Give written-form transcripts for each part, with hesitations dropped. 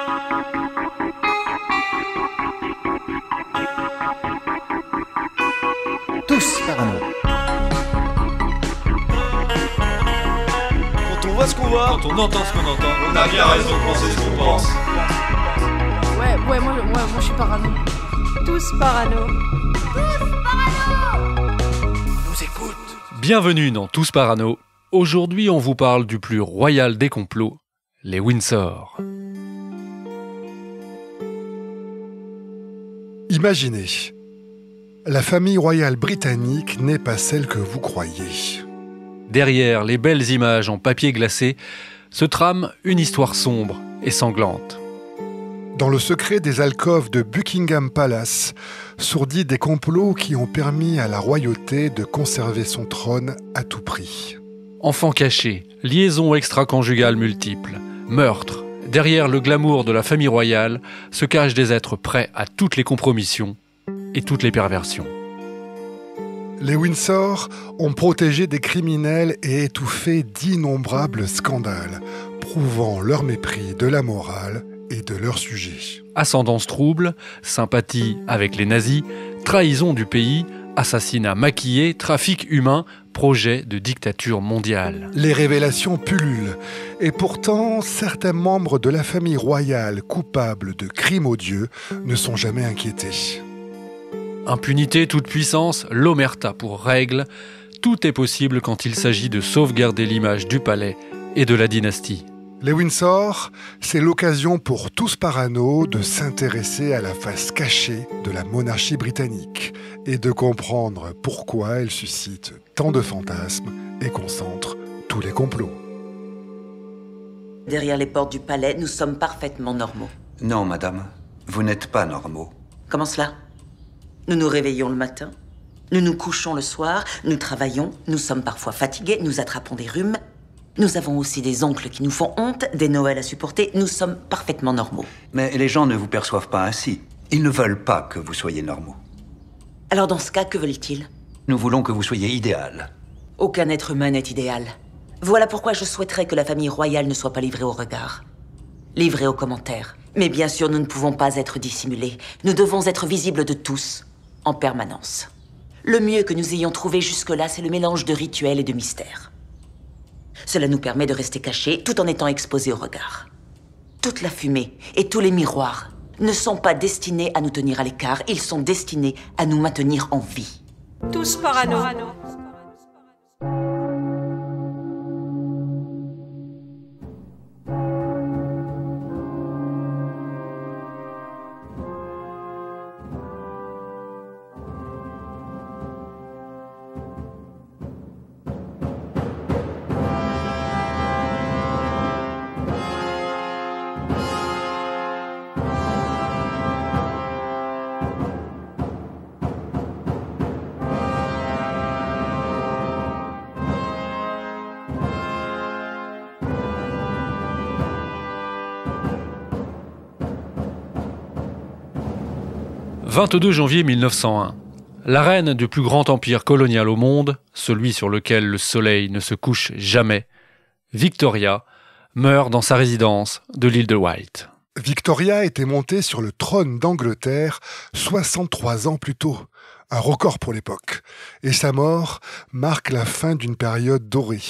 Tous parano. Quand on voit ce qu'on voit, quand on entend ce qu'on entend, on a bien raison de penser ce qu'on pense. Ouais, moi je suis parano. Tous parano. Nous écoute. Bienvenue dans Tous Parano. Aujourd'hui, on vous parle du plus royal des complots, les Windsor. Imaginez, la famille royale britannique n'est pas celle que vous croyez. Derrière les belles images en papier glacé se trame une histoire sombre et sanglante. Dans le secret des alcôves de Buckingham Palace, sourdit des complots qui ont permis à la royauté de conserver son trône à tout prix. Enfants cachés, liaisons extra-conjugales multiples, meurtres. Derrière le glamour de la famille royale se cachent des êtres prêts à toutes les compromissions et toutes les perversions. Les Windsor ont protégé des criminels et étouffé d'innombrables scandales, prouvant leur mépris de la morale et de leurs sujets. Ascendance trouble, sympathie avec les nazis, trahison du pays, assassinat maquillé, trafic humain, projet de dictature mondiale. Les révélations pullulent, et pourtant, certains membres de la famille royale coupables de crimes odieux ne sont jamais inquiétés. Impunité, toute puissance, l'omerta pour règle, tout est possible quand il s'agit de sauvegarder l'image du palais et de la dynastie. Les Windsor, c'est l'occasion pour tous parano de s'intéresser à la face cachée de la monarchie britannique et de comprendre pourquoi elle suscite tant de fantasmes et concentre tous les complots. Derrière les portes du palais, nous sommes parfaitement normaux. Non, madame, vous n'êtes pas normaux. Comment cela ? Nous nous réveillons le matin, nous nous couchons le soir, nous travaillons, nous sommes parfois fatigués, nous attrapons des rhumes. Nous avons aussi des oncles qui nous font honte, des Noëls à supporter. Nous sommes parfaitement normaux. Mais les gens ne vous perçoivent pas ainsi. Ils ne veulent pas que vous soyez normaux. Alors dans ce cas, que veulent-ils ? Nous voulons que vous soyez idéal. Aucun être humain n'est idéal. Voilà pourquoi je souhaiterais que la famille royale ne soit pas livrée au regard. Livrée aux commentaires. Mais bien sûr, nous ne pouvons pas être dissimulés. Nous devons être visibles de tous, en permanence. Le mieux que nous ayons trouvé jusque-là, c'est le mélange de rituels et de mystères. Cela nous permet de rester cachés tout en étant exposés au regard. Toute la fumée et tous les miroirs ne sont pas destinés à nous tenir à l'écart, ils sont destinés à nous maintenir en vie. Tous parano. 22 janvier 1901. La reine du plus grand empire colonial au monde, celui sur lequel le soleil ne se couche jamais, Victoria, meurt dans sa résidence de l'île de Wight. Victoria était montée sur le trône d'Angleterre 63 ans plus tôt, un record pour l'époque. Et sa mort marque la fin d'une période dorée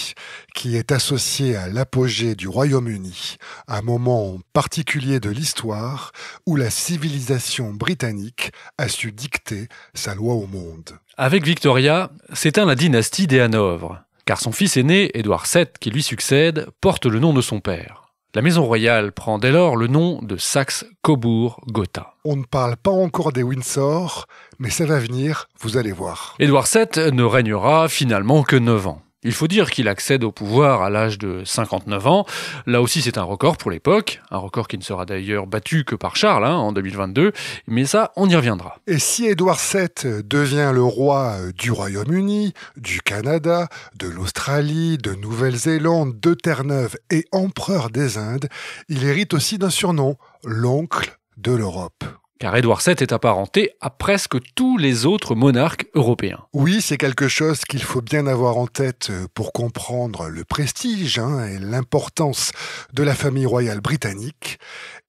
qui est associée à l'apogée du Royaume-Uni, un moment particulier de l'histoire où la civilisation britannique a su dicter sa loi au monde. Avec Victoria, s'éteint la dynastie des Hanovre, car son fils aîné, Édouard VII, qui lui succède, porte le nom de son père. La maison royale prend dès lors le nom de Saxe-Cobourg-Gotha. On ne parle pas encore des Windsor, mais ça va venir, vous allez voir. Édouard VII ne régnera finalement que 9 ans. Il faut dire qu'il accède au pouvoir à l'âge de 59 ans. Là aussi, c'est un record pour l'époque. Un record qui ne sera d'ailleurs battu que par Charles en 2022. Mais ça, on y reviendra. Et si Édouard VII devient le roi du Royaume-Uni, du Canada, de l'Australie, de Nouvelle-Zélande, de Terre-Neuve et empereur des Indes, il hérite aussi d'un surnom, l'oncle de l'Europe. Car Édouard VII est apparenté à presque tous les autres monarques européens. Oui, c'est quelque chose qu'il faut bien avoir en tête pour comprendre le prestige et l'importance de la famille royale britannique.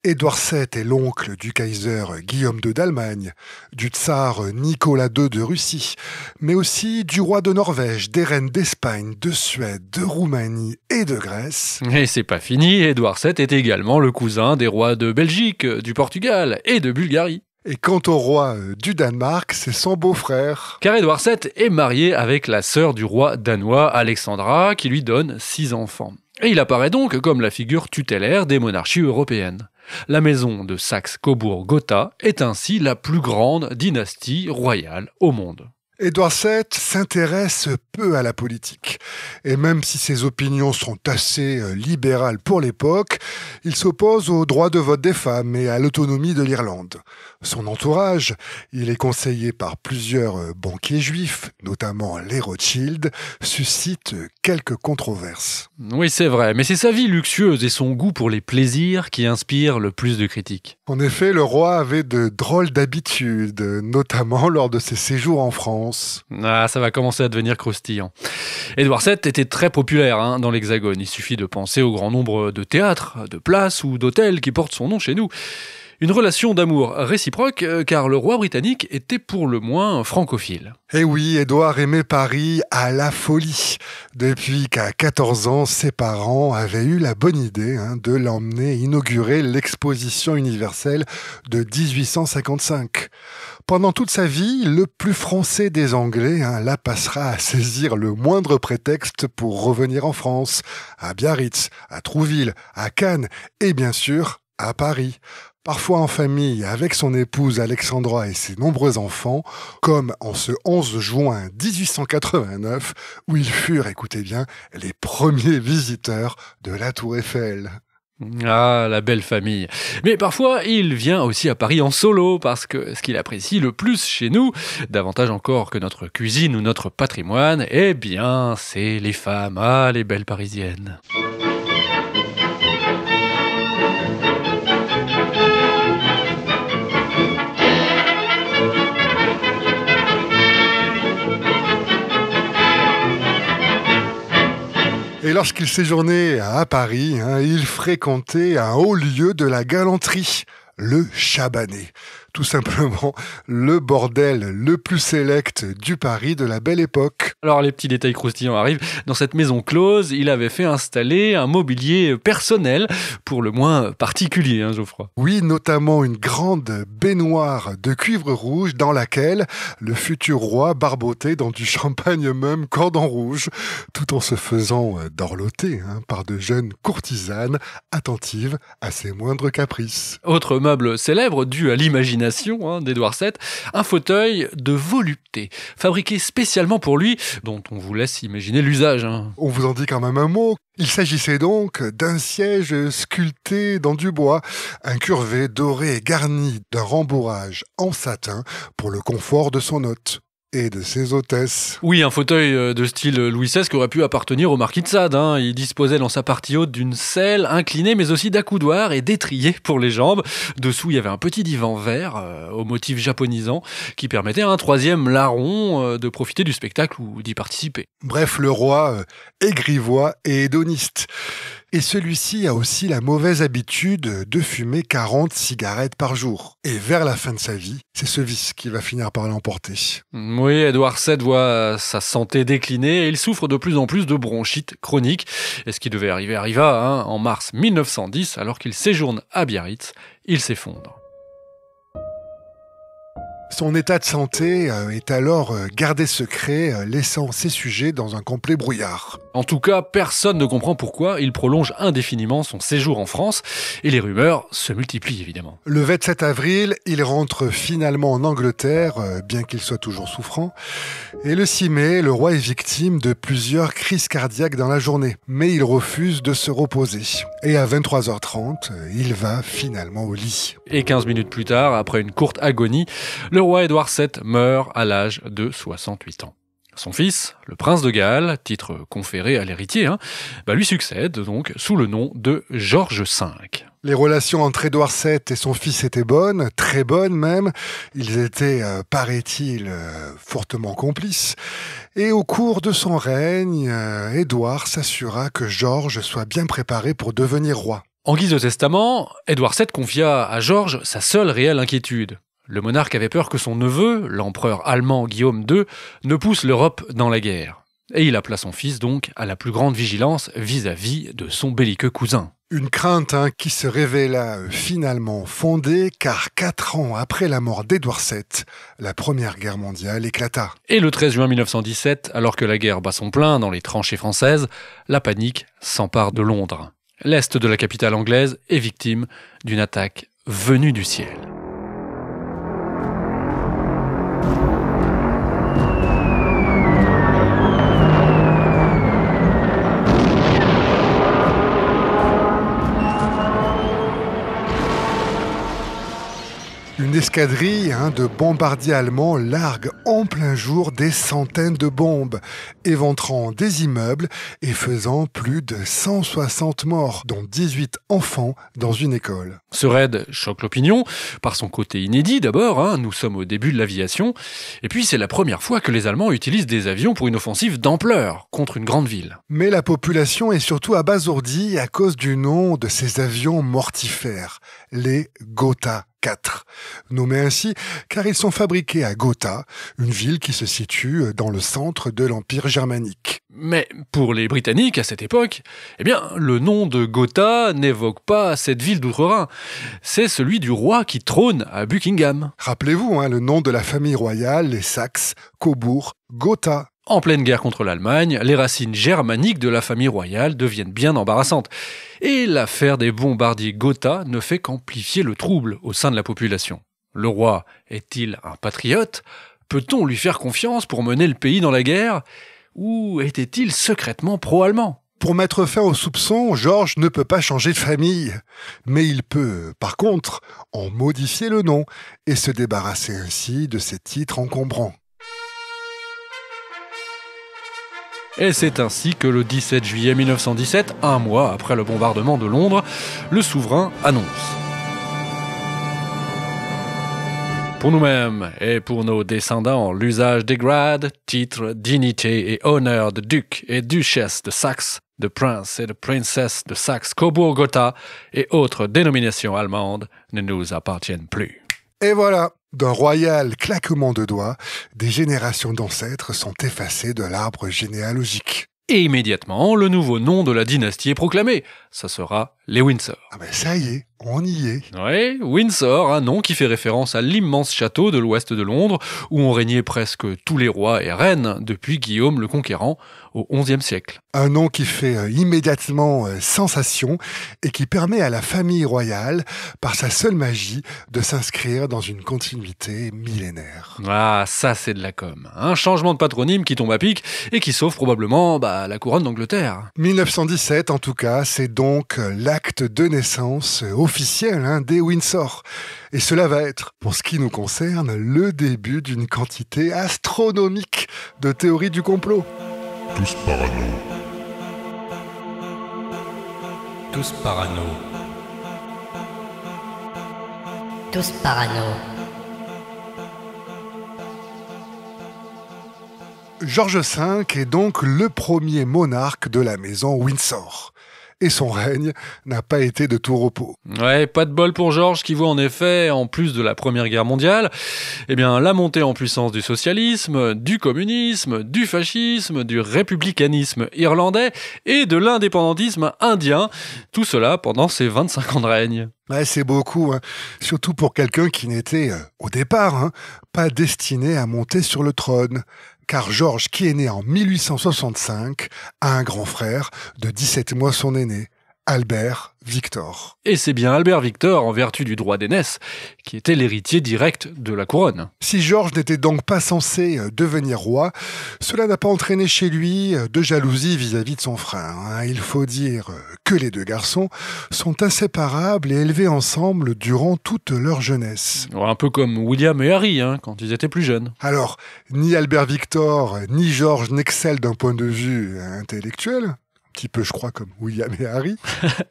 Édouard VII est l'oncle du Kaiser Guillaume II d'Allemagne, du tsar Nicolas II de Russie, mais aussi du roi de Norvège, des reines d'Espagne, de Suède, de Roumanie et de Grèce. Et c'est pas fini, Édouard VII est également le cousin des rois de Belgique, du Portugal et de Bulgarie. Et quant au roi du Danemark, c'est son beau-frère. Car Édouard VII est marié avec la sœur du roi danois Alexandra, qui lui donne 6 enfants. Et il apparaît donc comme la figure tutélaire des monarchies européennes. La maison de Saxe-Cobourg-Gotha est ainsi la plus grande dynastie royale au monde. Édouard VII s'intéresse peu à la politique. Et même si ses opinions sont assez libérales pour l'époque, il s'oppose au droit de vote des femmes et à l'autonomie de l'Irlande. Son entourage, il est conseillé par plusieurs banquiers juifs, notamment les Rothschild, suscite quelques controverses. Oui, c'est vrai, mais c'est sa vie luxueuse et son goût pour les plaisirs qui inspirent le plus de critiques. En effet, le roi avait de drôles d'habitudes, notamment lors de ses séjours en France. Ah, ça va commencer à devenir croustillant. Édouard VII était très populaire dans l'Hexagone. Il suffit de penser au grand nombre de théâtres, de places ou d'hôtels qui portent son nom chez nous. Une relation d'amour réciproque, car le roi britannique était pour le moins francophile. Eh oui, Édouard aimait Paris à la folie. Depuis qu'à 14 ans, ses parents avaient eu la bonne idée de l'emmener inaugurer l'exposition universelle de 1855. Pendant toute sa vie, le plus français des Anglais la passera à saisir le moindre prétexte pour revenir en France, à Biarritz, à Trouville, à Cannes et bien sûr à Paris. Parfois en famille avec son épouse Alexandra et ses nombreux enfants, comme en ce 11 juin 1889, où ils furent, écoutez bien, les premiers visiteurs de la Tour Eiffel. Ah, la belle famille. Mais parfois, il vient aussi à Paris en solo, parce que ce qu'il apprécie le plus chez nous, davantage encore que notre cuisine ou notre patrimoine, eh bien, c'est les femmes, les belles parisiennes. Et lorsqu'il séjournait à Paris, il fréquentait un haut lieu de la galanterie, le Chabanais. Tout simplement le bordel le plus sélect du Paris de la Belle Époque. Alors les petits détails croustillants arrivent. Dans cette maison close, il avait fait installer un mobilier personnel, pour le moins particulier, Geoffroy. Oui, notamment une grande baignoire de cuivre rouge dans laquelle le futur roi barbotait dans du champagne même cordon rouge, tout en se faisant dorloter par de jeunes courtisanes attentives à ses moindres caprices. Autre meuble célèbre dû à l'imagination d'Édouard VII, un fauteuil de volupté, fabriqué spécialement pour lui, dont on vous laisse imaginer l'usage. On vous en dit quand même un mot. Il s'agissait donc d'un siège sculpté dans du bois, incurvé, doré et garni d'un rembourrage en satin pour le confort de son hôte. Et de ses hôtesses. Oui, un fauteuil de style Louis XVI qui aurait pu appartenir au marquis de Sade. Il disposait dans sa partie haute d'une selle inclinée, mais aussi d'accoudoirs et d'étriers pour les jambes. Dessous, il y avait un petit divan vert au motif japonisant qui permettait à un troisième larron de profiter du spectacle ou d'y participer. Bref, le roi est grivois et hédoniste. Et celui-ci a aussi la mauvaise habitude de fumer 40 cigarettes par jour. Et vers la fin de sa vie, c'est ce vice qui va finir par l'emporter. Oui, Édouard VII voit sa santé décliner et il souffre de plus en plus de bronchite chronique. Et ce qui devait arriver arriva. En mars 1910, alors qu'il séjourne à Biarritz, il s'effondre. Son état de santé est alors gardé secret, laissant ses sujets dans un complet brouillard. En tout cas, personne ne comprend pourquoi il prolonge indéfiniment son séjour en France, et les rumeurs se multiplient évidemment. Le 27 avril, il rentre finalement en Angleterre, bien qu'il soit toujours souffrant. Et le 6 mai, le roi est victime de plusieurs crises cardiaques dans la journée, mais il refuse de se reposer. Et à 23h30, il va finalement au lit. Et 15 minutes plus tard, après une courte agonie, le roi Édouard VII meurt à l'âge de 68 ans. Son fils, le prince de Galles, titre conféré à l'héritier, lui succède donc sous le nom de George V. Les relations entre Édouard VII et son fils étaient bonnes, très bonnes même. Ils étaient, paraît-il, fortement complices. Et au cours de son règne, Édouard s'assura que Georges soit bien préparé pour devenir roi. En guise de testament, Édouard VII confia à Georges sa seule réelle inquiétude. Le monarque avait peur que son neveu, l'empereur allemand Guillaume II, ne pousse l'Europe dans la guerre. Et il appela son fils donc à la plus grande vigilance vis-à-vis de son belliqueux cousin. Une crainte qui se révéla finalement fondée, car 4 ans après la mort d'Édouard VII, la Première Guerre mondiale éclata. Et le 13 juin 1917, alors que la guerre bat son plein dans les tranchées françaises, la panique s'empare de Londres. L'est de la capitale anglaise est victime d'une attaque venue du ciel. Une escadrille de bombardiers allemands largue en plein jour des centaines de bombes, éventrant des immeubles et faisant plus de 160 morts, dont 18 enfants dans une école. Ce raid choque l'opinion, par son côté inédit d'abord, nous sommes au début de l'aviation, et puis c'est la première fois que les Allemands utilisent des avions pour une offensive d'ampleur contre une grande ville. Mais la population est surtout abasourdie à cause du nom de ces avions mortifères, les Gotha 4, nommés ainsi car ils sont fabriqués à Gotha, une ville qui se situe dans le centre de l'Empire germanique. Mais pour les Britanniques à cette époque, le nom de Gotha n'évoque pas cette ville d'outre-Rhin. C'est celui du roi qui trône à Buckingham. Rappelez-vous le nom de la famille royale, les Saxe, Cobourg, Gotha. En pleine guerre contre l'Allemagne, les racines germaniques de la famille royale deviennent bien embarrassantes. Et l'affaire des bombardiers Gotha ne fait qu'amplifier le trouble au sein de la population. Le roi est-il un patriote ? Peut-on lui faire confiance pour mener le pays dans la guerre ? Ou était-il secrètement pro-allemand ? Pour mettre fin aux soupçons, Georges ne peut pas changer de famille. Mais il peut, par contre, en modifier le nom et se débarrasser ainsi de ses titres encombrants. Et c'est ainsi que le 17 juillet 1917, un mois après le bombardement de Londres, le souverain annonce. Pour nous-mêmes et pour nos descendants, l'usage des grades, titres, dignités et honneurs de duc et duchesse de Saxe, de prince et de princesse de Saxe-Cobourg-Gotha et autres dénominations allemandes ne nous appartiennent plus. Et voilà, d'un royal claquement de doigts, des générations d'ancêtres sont effacées de l'arbre généalogique. Et immédiatement, le nouveau nom de la dynastie est proclamé. Ça sera les Windsor. Ah ben ça y est, on y est. Oui, Windsor, un nom qui fait référence à l'immense château de l'ouest de Londres, où ont régné presque tous les rois et reines depuis Guillaume le Conquérant au XIe siècle. Un nom qui fait immédiatement sensation et qui permet à la famille royale, par sa seule magie, de s'inscrire dans une continuité millénaire. Ah, ça c'est de la com. Un changement de patronyme qui tombe à pic et qui sauve probablement la couronne d'Angleterre. 1917 en tout cas, c'est donc l'acte de naissance officiel des Windsor. Et cela va être, pour ce qui nous concerne, le début d'une quantité astronomique de théories du complot. Tous parano. Tous parano. Tous parano. George V est donc le premier monarque de la maison Windsor. Et son règne n'a pas été de tout repos. Ouais, pas de bol pour Georges qui voit en effet, en plus de la Première Guerre mondiale, la montée en puissance du socialisme, du communisme, du fascisme, du républicanisme irlandais et de l'indépendantisme indien. Tout cela pendant ses 25 ans de règne. Ouais, c'est beaucoup, surtout pour quelqu'un qui n'était, au départ, pas destiné à monter sur le trône. Car Georges, qui est né en 1865, a un grand frère de 17 mois son aîné, Albert Victor. Et c'est bien Albert Victor, en vertu du droit d'aînesse, qui était l'héritier direct de la couronne. Si Georges n'était donc pas censé devenir roi, cela n'a pas entraîné chez lui de jalousie vis-à-vis de son frère. Il faut dire que les deux garçons sont inséparables et élevés ensemble durant toute leur jeunesse. Un peu comme William et Harry, quand ils étaient plus jeunes. Alors, ni Albert Victor, ni Georges n'excellent d'un point de vue intellectuel. petit peu, je crois, comme William et Harry.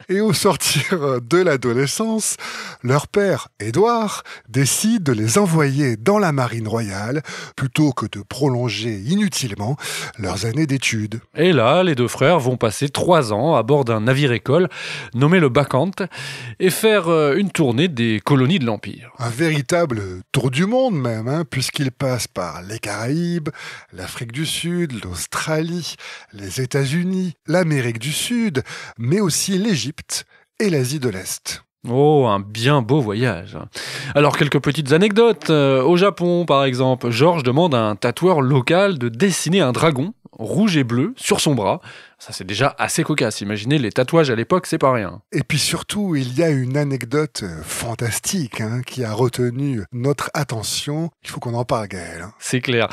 Et au sortir de l'adolescence, leur père, Édouard, décide de les envoyer dans la marine royale plutôt que de prolonger inutilement leurs années d'études. Et là, les deux frères vont passer 3 ans à bord d'un navire-école nommé le Bacchante et faire une tournée des colonies de l'Empire. Un véritable tour du monde même, hein, puisqu'ils passent par les Caraïbes, l'Afrique du Sud, l'Australie, les États-Unis, l'Amérique du Sud, mais aussi l'Égypte et l'Asie de l'Est. Oh, un bien beau voyage. Alors, quelques petites anecdotes. Au Japon, par exemple, Georges demande à un tatoueur local de dessiner un dragon, rouge et bleu, sur son bras. Ça, c'est déjà assez cocasse. Imaginez, les tatouages à l'époque, c'est pas rien. Et puis surtout, il y a une anecdote fantastique qui a retenu notre attention. Il faut qu'on en parle, Gaël. C'est clair.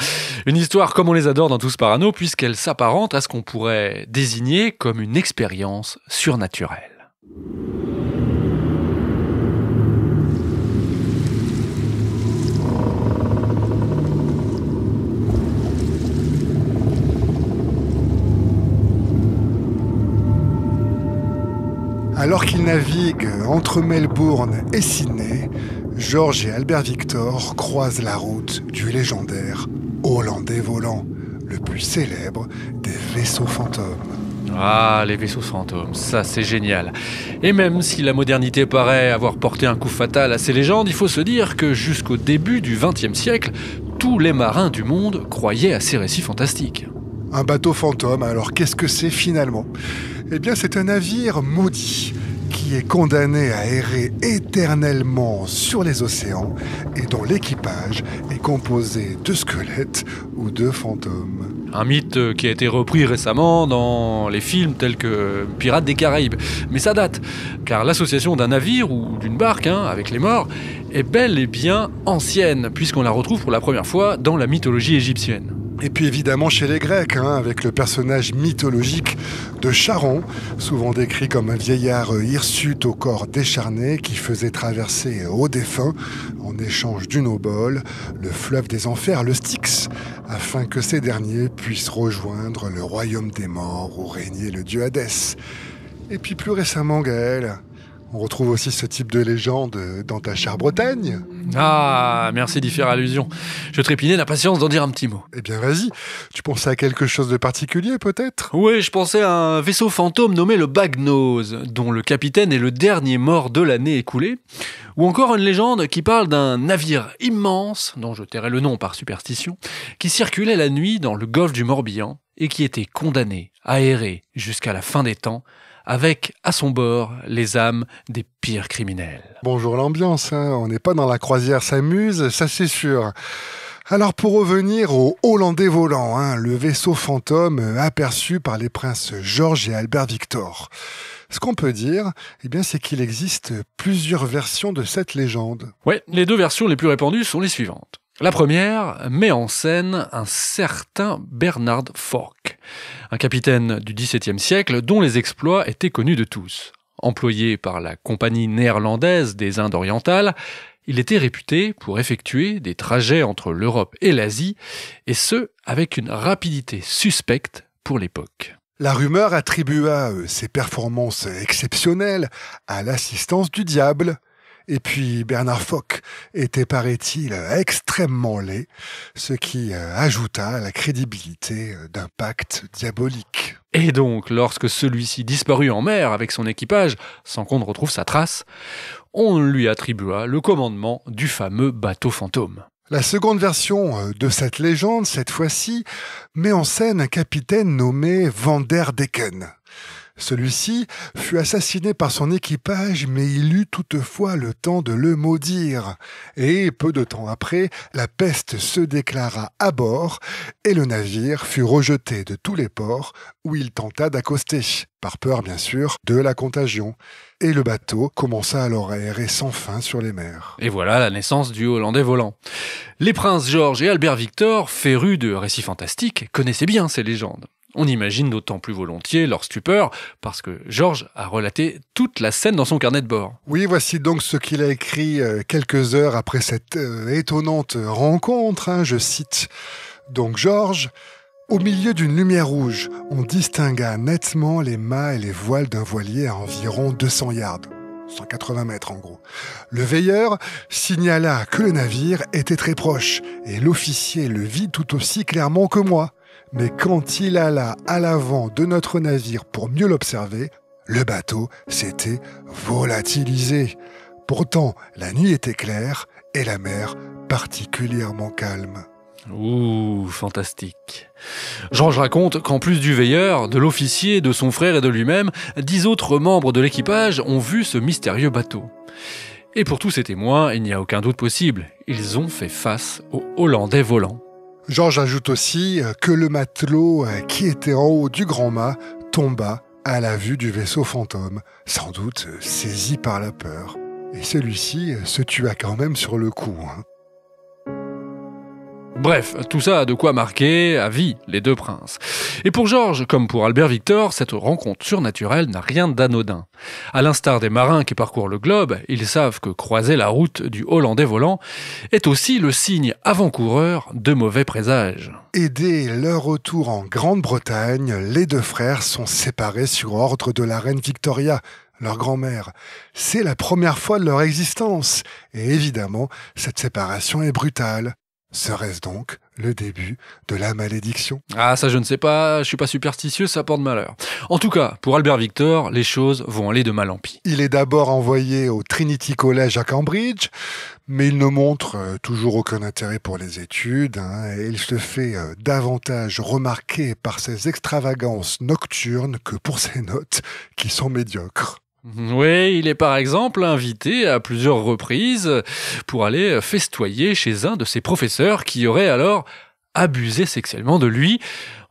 Une histoire comme on les adore dans Tous Parano, puisqu'elle s'apparente à ce qu'on pourrait désigner comme une expérience surnaturelle. Alors qu'ils naviguent entre Melbourne et Sydney, George et Albert Victor croisent la route du légendaire Hollandais volant, le plus célèbre des vaisseaux fantômes. Ah, les vaisseaux fantômes, ça c'est génial. Et même si la modernité paraît avoir porté un coup fatal à ces légendes, il faut se dire que jusqu'au début du XXe siècle, tous les marins du monde croyaient à ces récits fantastiques. Un bateau fantôme, alors qu'est-ce que c'est finalement ? Eh bien, c'est un navire maudit qui est condamné à errer éternellement sur les océans et dont l'équipage est composé de squelettes ou de fantômes. Un mythe qui a été repris récemment dans les films tels que Pirates des Caraïbes. Mais ça date, car l'association d'un navire ou d'une barque avec les morts est bel et bien ancienne, puisqu'on la retrouve pour la première fois dans la mythologie égyptienne. Et puis évidemment chez les Grecs, avec le personnage mythologique de Charon, souvent décrit comme un vieillard hirsute au corps décharné qui faisait traverser aux défunts, en échange d'une obole, le fleuve des enfers, le Styx, afin que ces derniers puissent rejoindre le royaume des morts où régnait le dieu Hadès. Et puis plus récemment, Gaël, on retrouve aussi ce type de légende dans ta chère Bretagne. Ah, merci d'y faire allusion. Je trépignais d'impatience d'en dire un petit mot. Eh bien vas-y, tu pensais à quelque chose de particulier peut-être ? Oui, je pensais à un vaisseau fantôme nommé le Bagnose, dont le capitaine est le dernier mort de l'année écoulée. Ou encore une légende qui parle d'un navire immense, dont je tairai le nom par superstition, qui circulait la nuit dans le golfe du Morbihan et qui était condamné à errer jusqu'à la fin des temps, avec à son bord les âmes des pires criminels. Bonjour l'ambiance, on n'est pas dans la croisière s'amuse, ça c'est sûr. Alors pour revenir au Hollandais volant, le vaisseau fantôme aperçu par les princes George et Albert Victor. Ce qu'on peut dire, c'est qu'il existe plusieurs versions de cette légende. Ouais, les deux versions les plus répandues sont les suivantes. La première met en scène un certain Bernard Fork, un capitaine du XVIIe siècle dont les exploits étaient connus de tous. Employé par la Compagnie néerlandaise des Indes orientales, il était réputé pour effectuer des trajets entre l'Europe et l'Asie, et ce, avec une rapidité suspecte pour l'époque. La rumeur attribua ses performances exceptionnelles à l'assistance du diable. Et puis Bernard Foch était, paraît-il, extrêmement laid, ce qui ajouta à la crédibilité d'un pacte diabolique. Et donc, lorsque celui-ci disparut en mer avec son équipage, sans qu'on ne retrouve sa trace, on lui attribua le commandement du fameux bateau fantôme. La seconde version de cette légende, cette fois-ci, met en scène un capitaine nommé Van der Decken. Celui-ci fut assassiné par son équipage, mais il eut toutefois le temps de le maudire. Et peu de temps après, la peste se déclara à bord et le navire fut rejeté de tous les ports où il tenta d'accoster, par peur bien sûr de la contagion. Et le bateau commença alors à errer sans fin sur les mers. Et voilà la naissance du Hollandais volant. Les princes George et Albert Victor, férus de récits fantastiques, connaissaient bien ces légendes. On imagine d'autant plus volontiers leur stupeur, parce que Georges a relaté toute la scène dans son carnet de bord. Oui, voici donc ce qu'il a écrit quelques heures après cette étonnante rencontre. Je cite donc Georges. Au milieu d'une lumière rouge, on distingua nettement les mâts et les voiles d'un voilier à environ 200 yards. 180 mètres en gros. Le veilleur signala que le navire était très proche et l'officier le vit tout aussi clairement que moi. Mais quand il alla à l'avant de notre navire pour mieux l'observer, le bateau s'était volatilisé. Pourtant, la nuit était claire et la mer particulièrement calme. Ouh, fantastique. Georges raconte qu'en plus du veilleur, de l'officier, de son frère et de lui-même, 10 autres membres de l'équipage ont vu ce mystérieux bateau. Et pour tous ces témoins, il n'y a aucun doute possible. Ils ont fait face aux Hollandais volants. Georges ajoute aussi que le matelot qui était en haut du grand mât tomba à la vue du vaisseau fantôme, sans doute saisi par la peur. Et celui-ci se tua quand même sur le coup. Bref, tout ça a de quoi marquer à vie les deux princes. Et pour Georges, comme pour Albert Victor, cette rencontre surnaturelle n'a rien d'anodin. À l'instar des marins qui parcourent le globe, ils savent que croiser la route du Hollandais volant est aussi le signe avant-coureur de mauvais présages. Et dès leur retour en Grande-Bretagne, les deux frères sont séparés sur ordre de la reine Victoria, leur grand-mère. C'est la première fois de leur existence. Et évidemment, cette séparation est brutale. Serait-ce donc le début de la malédiction ? Ah, ça je ne sais pas, je suis pas superstitieux, ça porte malheur. En tout cas, pour Albert Victor, les choses vont aller de mal en pis. Il est d'abord envoyé au Trinity College à Cambridge, mais il ne montre toujours aucun intérêt pour les études, et il se fait davantage remarquer par ses extravagances nocturnes que pour ses notes, qui sont médiocres. Oui, il est par exemple invité à plusieurs reprises pour aller festoyer chez un de ses professeurs qui aurait alors abusé sexuellement de lui.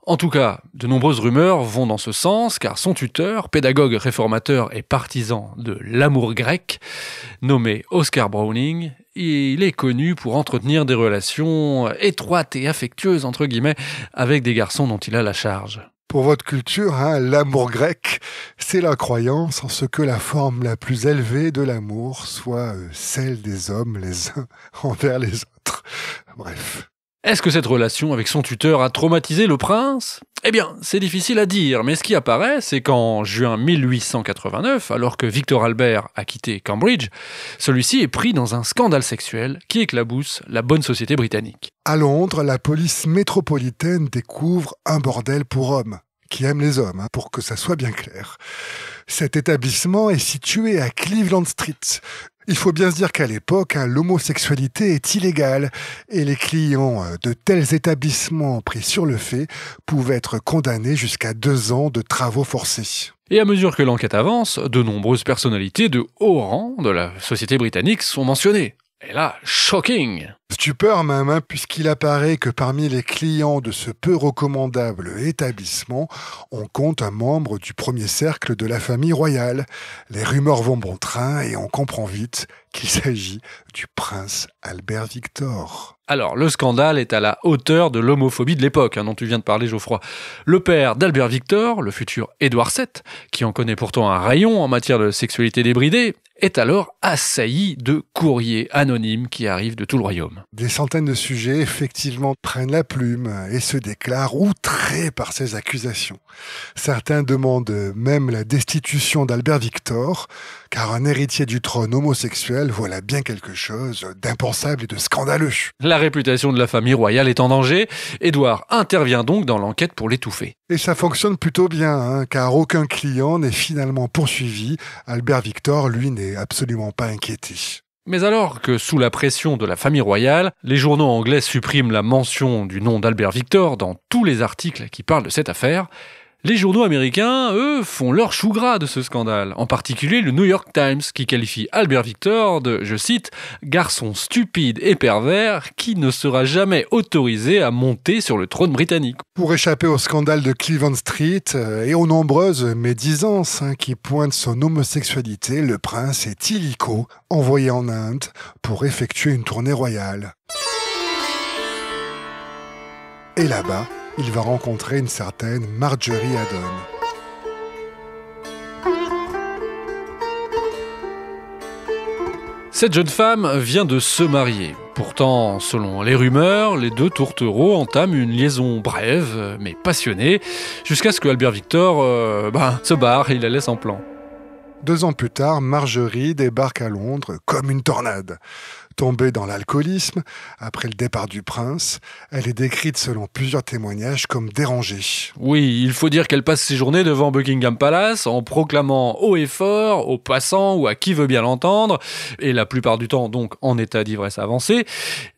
En tout cas, de nombreuses rumeurs vont dans ce sens, car son tuteur, pédagogue réformateur et partisan de l'amour grec, nommé Oscar Browning, il est connu pour entretenir des relations étroites et affectueuses, entre guillemets, avec des garçons dont il a la charge. Pour votre culture, l'amour grec, c'est la croyance en ce que la forme la plus élevée de l'amour soit celle des hommes les uns envers les autres. Bref. Est-ce que cette relation avec son tuteur a traumatisé le prince ? Eh bien, c'est difficile à dire, mais ce qui apparaît, c'est qu'en juin 1889, alors que Victor Albert a quitté Cambridge, celui-ci est pris dans un scandale sexuel qui éclabousse la bonne société britannique. À Londres, la police métropolitaine découvre un bordel pour hommes, qui aiment les hommes, pour que ça soit bien clair. Cet établissement est situé à Cleveland Street. Il faut bien se dire qu'à l'époque, l'homosexualité est illégale et les clients de tels établissements pris sur le fait pouvaient être condamnés jusqu'à 2 ans de travaux forcés. Et à mesure que l'enquête avance, de nombreuses personnalités de haut rang de la société britannique sont mentionnées. Et là, shocking! Stupeur même, puisqu'il apparaît que parmi les clients de ce peu recommandable établissement, on compte un membre du premier cercle de la famille royale. Les rumeurs vont bon train et on comprend vite qu'il s'agit du prince Albert Victor. Alors, le scandale est à la hauteur de l'homophobie de l'époque, dont tu viens de parler, Geoffroy. Le père d'Albert Victor, le futur Édouard VII, qui en connaît pourtant un rayon en matière de sexualité débridée, est alors assailli de courriers anonymes qui arrivent de tout le royaume. Des centaines de sujets, effectivement, prennent la plume et se déclarent outrés par ces accusations. Certains demandent même la destitution d'Albert Victor, car un héritier du trône homosexuel, voilà bien quelque chose d'impensable et de scandaleux. La réputation de la famille royale est en danger. Édouard intervient donc dans l'enquête pour l'étouffer. Et ça fonctionne plutôt bien, car aucun client n'est finalement poursuivi. Albert Victor, lui, n'est absolument pas inquiété. Mais alors que, sous la pression de la famille royale, les journaux anglais suppriment la mention du nom d'Albert Victor dans tous les articles qui parlent de cette affaire, les journaux américains, eux, font leur chou gras de ce scandale. En particulier le New York Times, qui qualifie Albert Victor de, je cite, « garçon stupide et pervers qui ne sera jamais autorisé à monter sur le trône britannique ». Pour échapper au scandale de Cleveland Street et aux nombreuses médisances qui pointent son homosexualité, le prince est illico, envoyé en Inde pour effectuer une tournée royale. Et là-bas, il va rencontrer une certaine Marjorie Haddon. Cette jeune femme vient de se marier. Pourtant, selon les rumeurs, les deux tourtereaux entament une liaison brève, mais passionnée, jusqu'à ce que Albert Victor se barre et la laisse en plan. 2 ans plus tard, Marjorie débarque à Londres comme une tornade. Tombée dans l'alcoolisme, après le départ du prince, elle est décrite selon plusieurs témoignages comme dérangée. Oui, il faut dire qu'elle passe ses journées devant Buckingham Palace en proclamant haut et fort aux passants ou à qui veut bien l'entendre, et la plupart du temps donc en état d'ivresse avancée,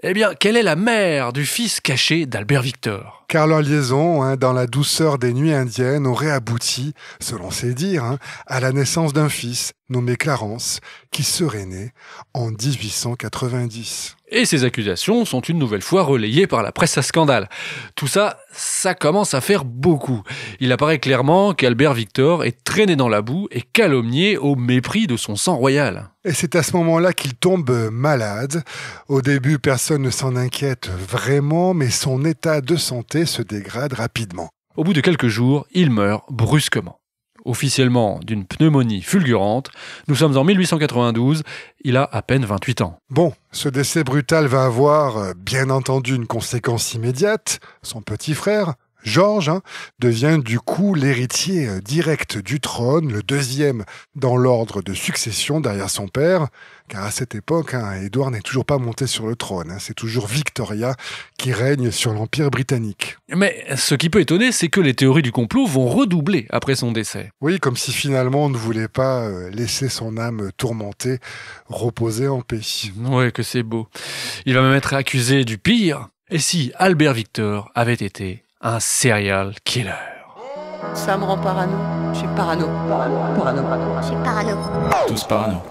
qu'elle est la mère du fils caché d'Albert Victor. Car leur liaison, dans la douceur des nuits indiennes, aurait abouti, selon ses dires, à la naissance d'un fils, nommé Clarence, qui serait né en 1890. Et ces accusations sont une nouvelle fois relayées par la presse à scandale. Tout ça, ça commence à faire beaucoup. Il apparaît clairement qu'Albert Victor est traîné dans la boue et calomnié au mépris de son sang royal. Et c'est à ce moment-là qu'il tombe malade. Au début, personne ne s'en inquiète vraiment, mais son état de santé se dégrade rapidement. Au bout de quelques jours, il meurt brusquement. Officiellement d'une pneumonie fulgurante, nous sommes en 1892, il a à peine 28 ans. Bon, ce décès brutal va avoir, bien entendu, une conséquence immédiate. Son petit frère, George, devient du coup l'héritier direct du trône, le 2e dans l'ordre de succession derrière son père, car à cette époque, Édouard n'est toujours pas monté sur le trône. C'est toujours Victoria qui règne sur l'Empire britannique. Mais ce qui peut étonner, c'est que les théories du complot vont redoubler après son décès. Oui, comme si finalement on ne voulait pas laisser son âme tourmentée reposer en paix. Ouais, que c'est beau. Il va même être accusé du pire. Et si Albert Victor avait été un serial killer? Ça me rend parano. Je suis parano. Je suis parano. Tous parano.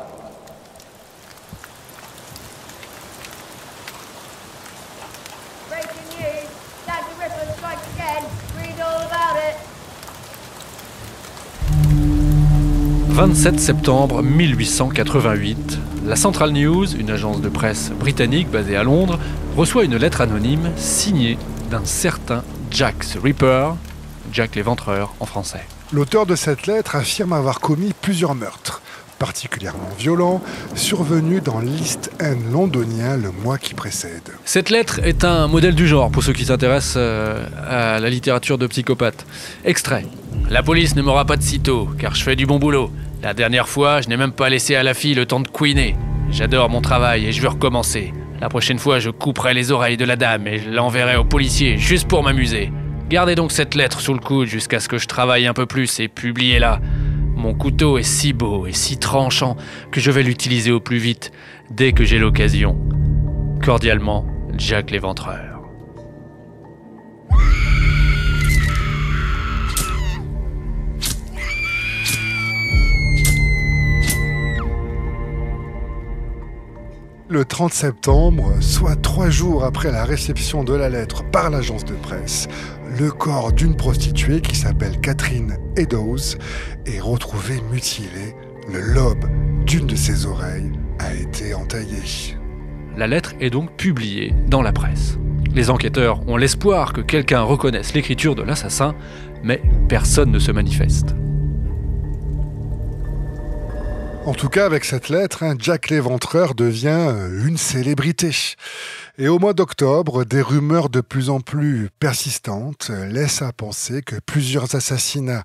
Breaking news. Jack the Ripper strikes again. Read all about it. 27 septembre 1888, la Central News, une agence de presse britannique basée à Londres, reçoit une lettre anonyme signée d'un certain Jack the Ripper, Jack l'Éventreur en français. L'auteur de cette lettre affirme avoir commis plusieurs meurtres, particulièrement violents, survenus dans l'East End londonien le mois qui précède. Cette lettre est un modèle du genre pour ceux qui s'intéressent à la littérature de psychopathes. Extrait. La police ne m'aura pas de sitôt, car je fais du bon boulot. La dernière fois, je n'ai même pas laissé à la fille le temps de couiner. J'adore mon travail et je veux recommencer. La prochaine fois, je couperai les oreilles de la dame et je l'enverrai aux policiers juste pour m'amuser. Gardez donc cette lettre sous le coude jusqu'à ce que je travaille un peu plus et publiez-la. Mon couteau est si beau et si tranchant que je vais l'utiliser au plus vite dès que j'ai l'occasion. Cordialement, Jack l'Éventreur. Le 30 septembre, soit 3 jours après la réception de la lettre par l'agence de presse, le corps d'une prostituée qui s'appelle Catherine Eddowes est retrouvé mutilé. Le lobe d'une de ses oreilles a été entaillé. La lettre est donc publiée dans la presse. Les enquêteurs ont l'espoir que quelqu'un reconnaisse l'écriture de l'assassin, mais personne ne se manifeste. En tout cas, avec cette lettre, Jack l'Éventreur devient une célébrité. Et au mois d'octobre, des rumeurs de plus en plus persistantes laissent à penser que plusieurs assassinats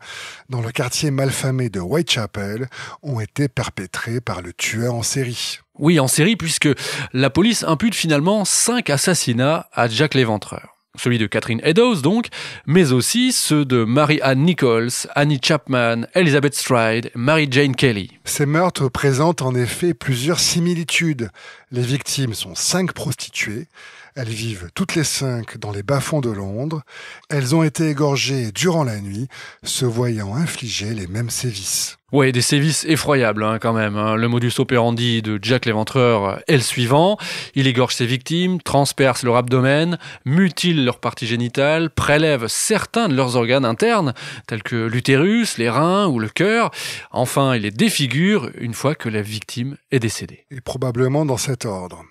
dans le quartier malfamé de Whitechapel ont été perpétrés par le tueur en série. Oui, en série, puisque la police impute finalement 5 assassinats à Jack l'Éventreur. Celui de Catherine Eddowes donc, mais aussi ceux de Mary-Ann Nichols, Annie Chapman, Elizabeth Stride, Mary-Jane Kelly. Ces meurtres présentent en effet plusieurs similitudes. Les victimes sont 5 prostituées. Elles vivent toutes les 5 dans les bas-fonds de Londres. Elles ont été égorgées durant la nuit, se voyant infliger les mêmes sévices. Ouais, des sévices effroyables quand même. Le modus operandi de Jack l'Éventreur est le suivant. Il égorge ses victimes, transperce leur abdomen, mutile leurs parties génitales, prélève certains de leurs organes internes, tels que l'utérus, les reins ou le cœur. Enfin, il les défigure une fois que la victime est décédée. Et probablement dans cet ordre.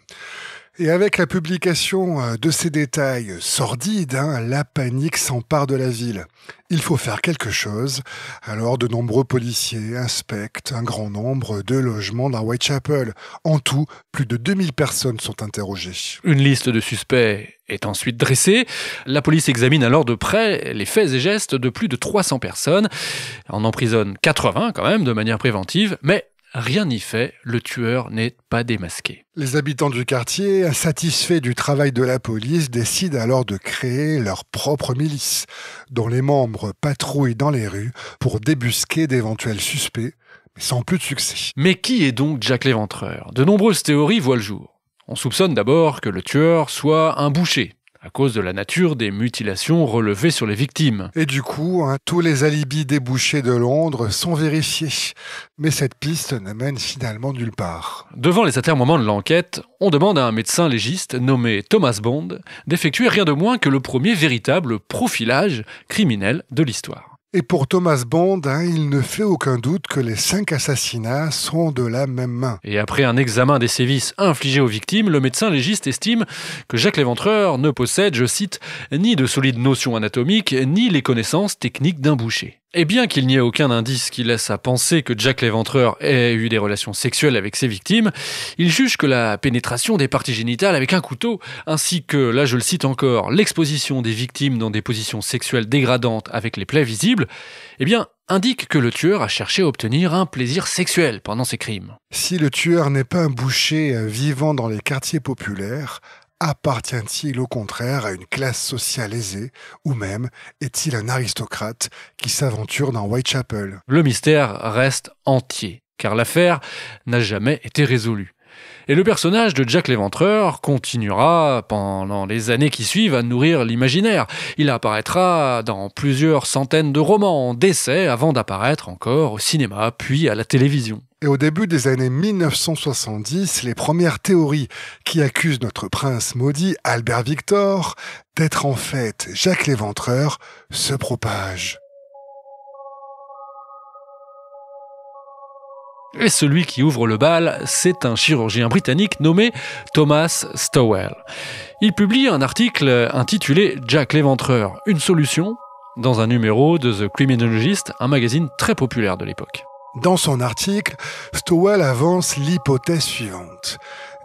Et avec la publication de ces détails sordides, la panique s'empare de la ville. Il faut faire quelque chose. Alors de nombreux policiers inspectent un grand nombre de logements dans Whitechapel. En tout, plus de 2000 personnes sont interrogées. Une liste de suspects est ensuite dressée. La police examine alors de près les faits et gestes de plus de 300 personnes. On emprisonne 80 quand même de manière préventive, mais rien n'y fait, le tueur n'est pas démasqué. Les habitants du quartier, insatisfaits du travail de la police, décident alors de créer leur propre milice, dont les membres patrouillent dans les rues pour débusquer d'éventuels suspects, mais sans plus de succès. Mais qui est donc Jack l'Éventreur ? De nombreuses théories voient le jour. On soupçonne d'abord que le tueur soit un boucher, à cause de la nature des mutilations relevées sur les victimes. Et du coup, tous les alibis des bouchers de Londres sont vérifiés. Mais cette piste ne mène finalement nulle part. Devant les atermoiements de l'enquête, on demande à un médecin légiste nommé Thomas Bond d'effectuer rien de moins que le premier véritable profilage criminel de l'histoire. Et pour Thomas Bond, il ne fait aucun doute que les 5 assassinats sont de la même main. Et après un examen des sévices infligés aux victimes, le médecin légiste estime que Jack l'Éventreur ne possède, je cite, ni de solides notions anatomiques, ni les connaissances techniques d'un boucher. Et bien qu'il n'y ait aucun indice qui laisse à penser que Jack l'Éventreur ait eu des relations sexuelles avec ses victimes, il juge que la pénétration des parties génitales avec un couteau, ainsi que, là je le cite encore, l'exposition des victimes dans des positions sexuelles dégradantes avec les plaies visibles, eh bien, indique que le tueur a cherché à obtenir un plaisir sexuel pendant ses crimes. Si le tueur n'est pas un boucher vivant dans les quartiers populaires, appartient-il au contraire à une classe sociale aisée, ou même est-il un aristocrate qui s'aventure dans Whitechapel ? Le mystère reste entier, car l'affaire n'a jamais été résolue. Et le personnage de Jack l'Éventreur continuera, pendant les années qui suivent, à nourrir l'imaginaire. Il apparaîtra dans plusieurs centaines de romans, d'essais, avant d'apparaître encore au cinéma, puis à la télévision. Et au début des années 1970, les premières théories qui accusent notre prince maudit, Albert Victor, d'être en fait Jack l'Éventreur, se propagent. Et celui qui ouvre le bal, c'est un chirurgien britannique nommé Thomas Stowell. Il publie un article intitulé « Jack l'Éventreur, une solution ?» dans un numéro de The Criminologist, un magazine très populaire de l'époque. Dans son article, Stowell avance l'hypothèse suivante.